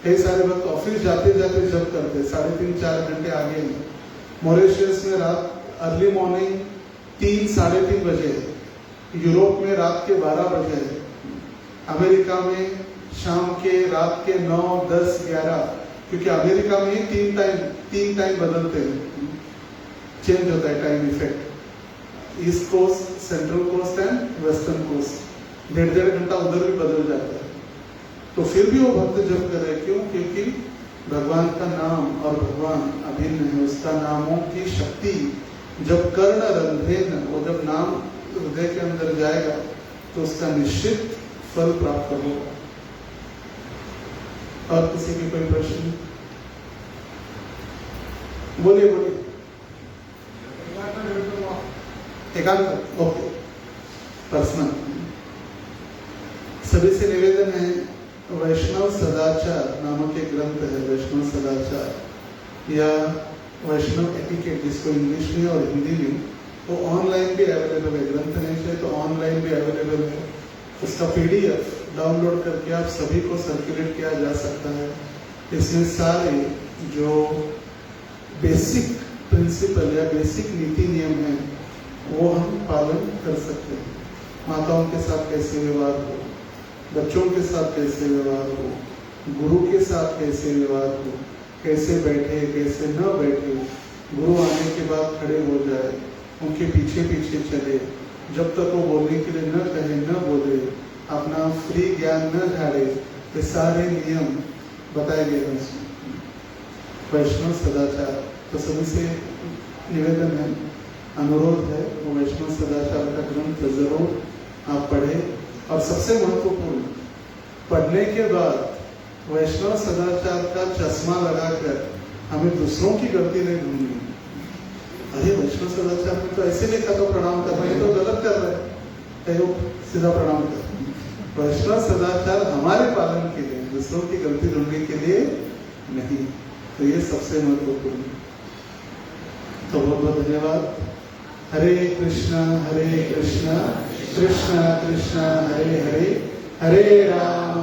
कई सारे वक्त ऑफिस जाते जाते जब करते 3.5-4 घंटे आगे में। मॉरिशस में रात अर्ली मॉर्निंग 3-3:30 बजे है। यूरोप में रात के 12 बजे है। अमेरिका में शाम के रात के 9, 10, 11, क्योंकि अमेरिका में ही 3 टाइम बदलते हैं, चेंज होता है time effect. East coast, central coast and western coast, 1.5 घंटा उधर भी बदल जाता है। तो फिर भी वो भक्त जप कर रहे, क्यों? क्योंकि भगवान का नाम और भगवान अभिन्न है। उसका नामों की शक्ति जब कर्ण रंध्रेन, वो जब नाम हृदय के अंदर जाएगा तो उसका निश्चित फल प्राप्त होगा। और किसी की कोई प्रश्न? बोलिए बोलिए। एकांत, ओके, पर्सनल। सभी से निवेदन है, वैष्णव सदाचार नामक एक ग्रंथ है, वैष्णव सदाचार या वैष्णव एटिकेट, जिसको इंग्लिश में और हिंदी में, वो ऑनलाइन भी अवेलेबल है। ग्रंथ नहीं चाहिए तो ऑनलाइन भी अवेलेबल है। उसका PDF डाउनलोड करके आप सभी को सर्कुलेट किया जा सकता है। इसमें सारे जो बेसिक प्रिंसिपल या बेसिक नीति नियम है वो हम पालन कर सकते हैं। माताओं के साथ कैसे व्यवहार हो, बच्चों के साथ कैसे व्यवहार हो, गुरु के साथ कैसे व्यवहार हो, कैसे बैठे कैसे न बैठे, गुरु आने के बाद खड़े हो जाए, उनके पीछे पीछे चले, जब तक वो बोलने के लिए न कहे न बोले, अपना फ्री ज्ञान न झाड़े, ये सारे नियम बताए गए हैं इसमें। वैष्णव सदाचार, तो सभी से निवेदन है, अनुरोध है, वो वैष्णव सदाचार का ग्रंथ जरूर आप पढ़े। और सबसे महत्वपूर्ण, पढ़ने के बाद वैष्णव सदाचार का चश्मा लगाकर हमें दूसरों की गलती नहीं ढूंढनी। अरे वैष्णव सदाचार में तो ऐसे लिखा तो प्रणाम करना, ये तो गलत कर रहे हैं, सीधा प्रणाम कर। वैष्णव सदाचार हमारे पालन के लिए, दूसरों की गलती ढूंढने के लिए नहीं। तो ये सबसे महत्वपूर्ण। तो बहुत बहुत धन्यवाद। हरे कृष्णा कृष्णा कृष्णा हरे हरे, हरे राम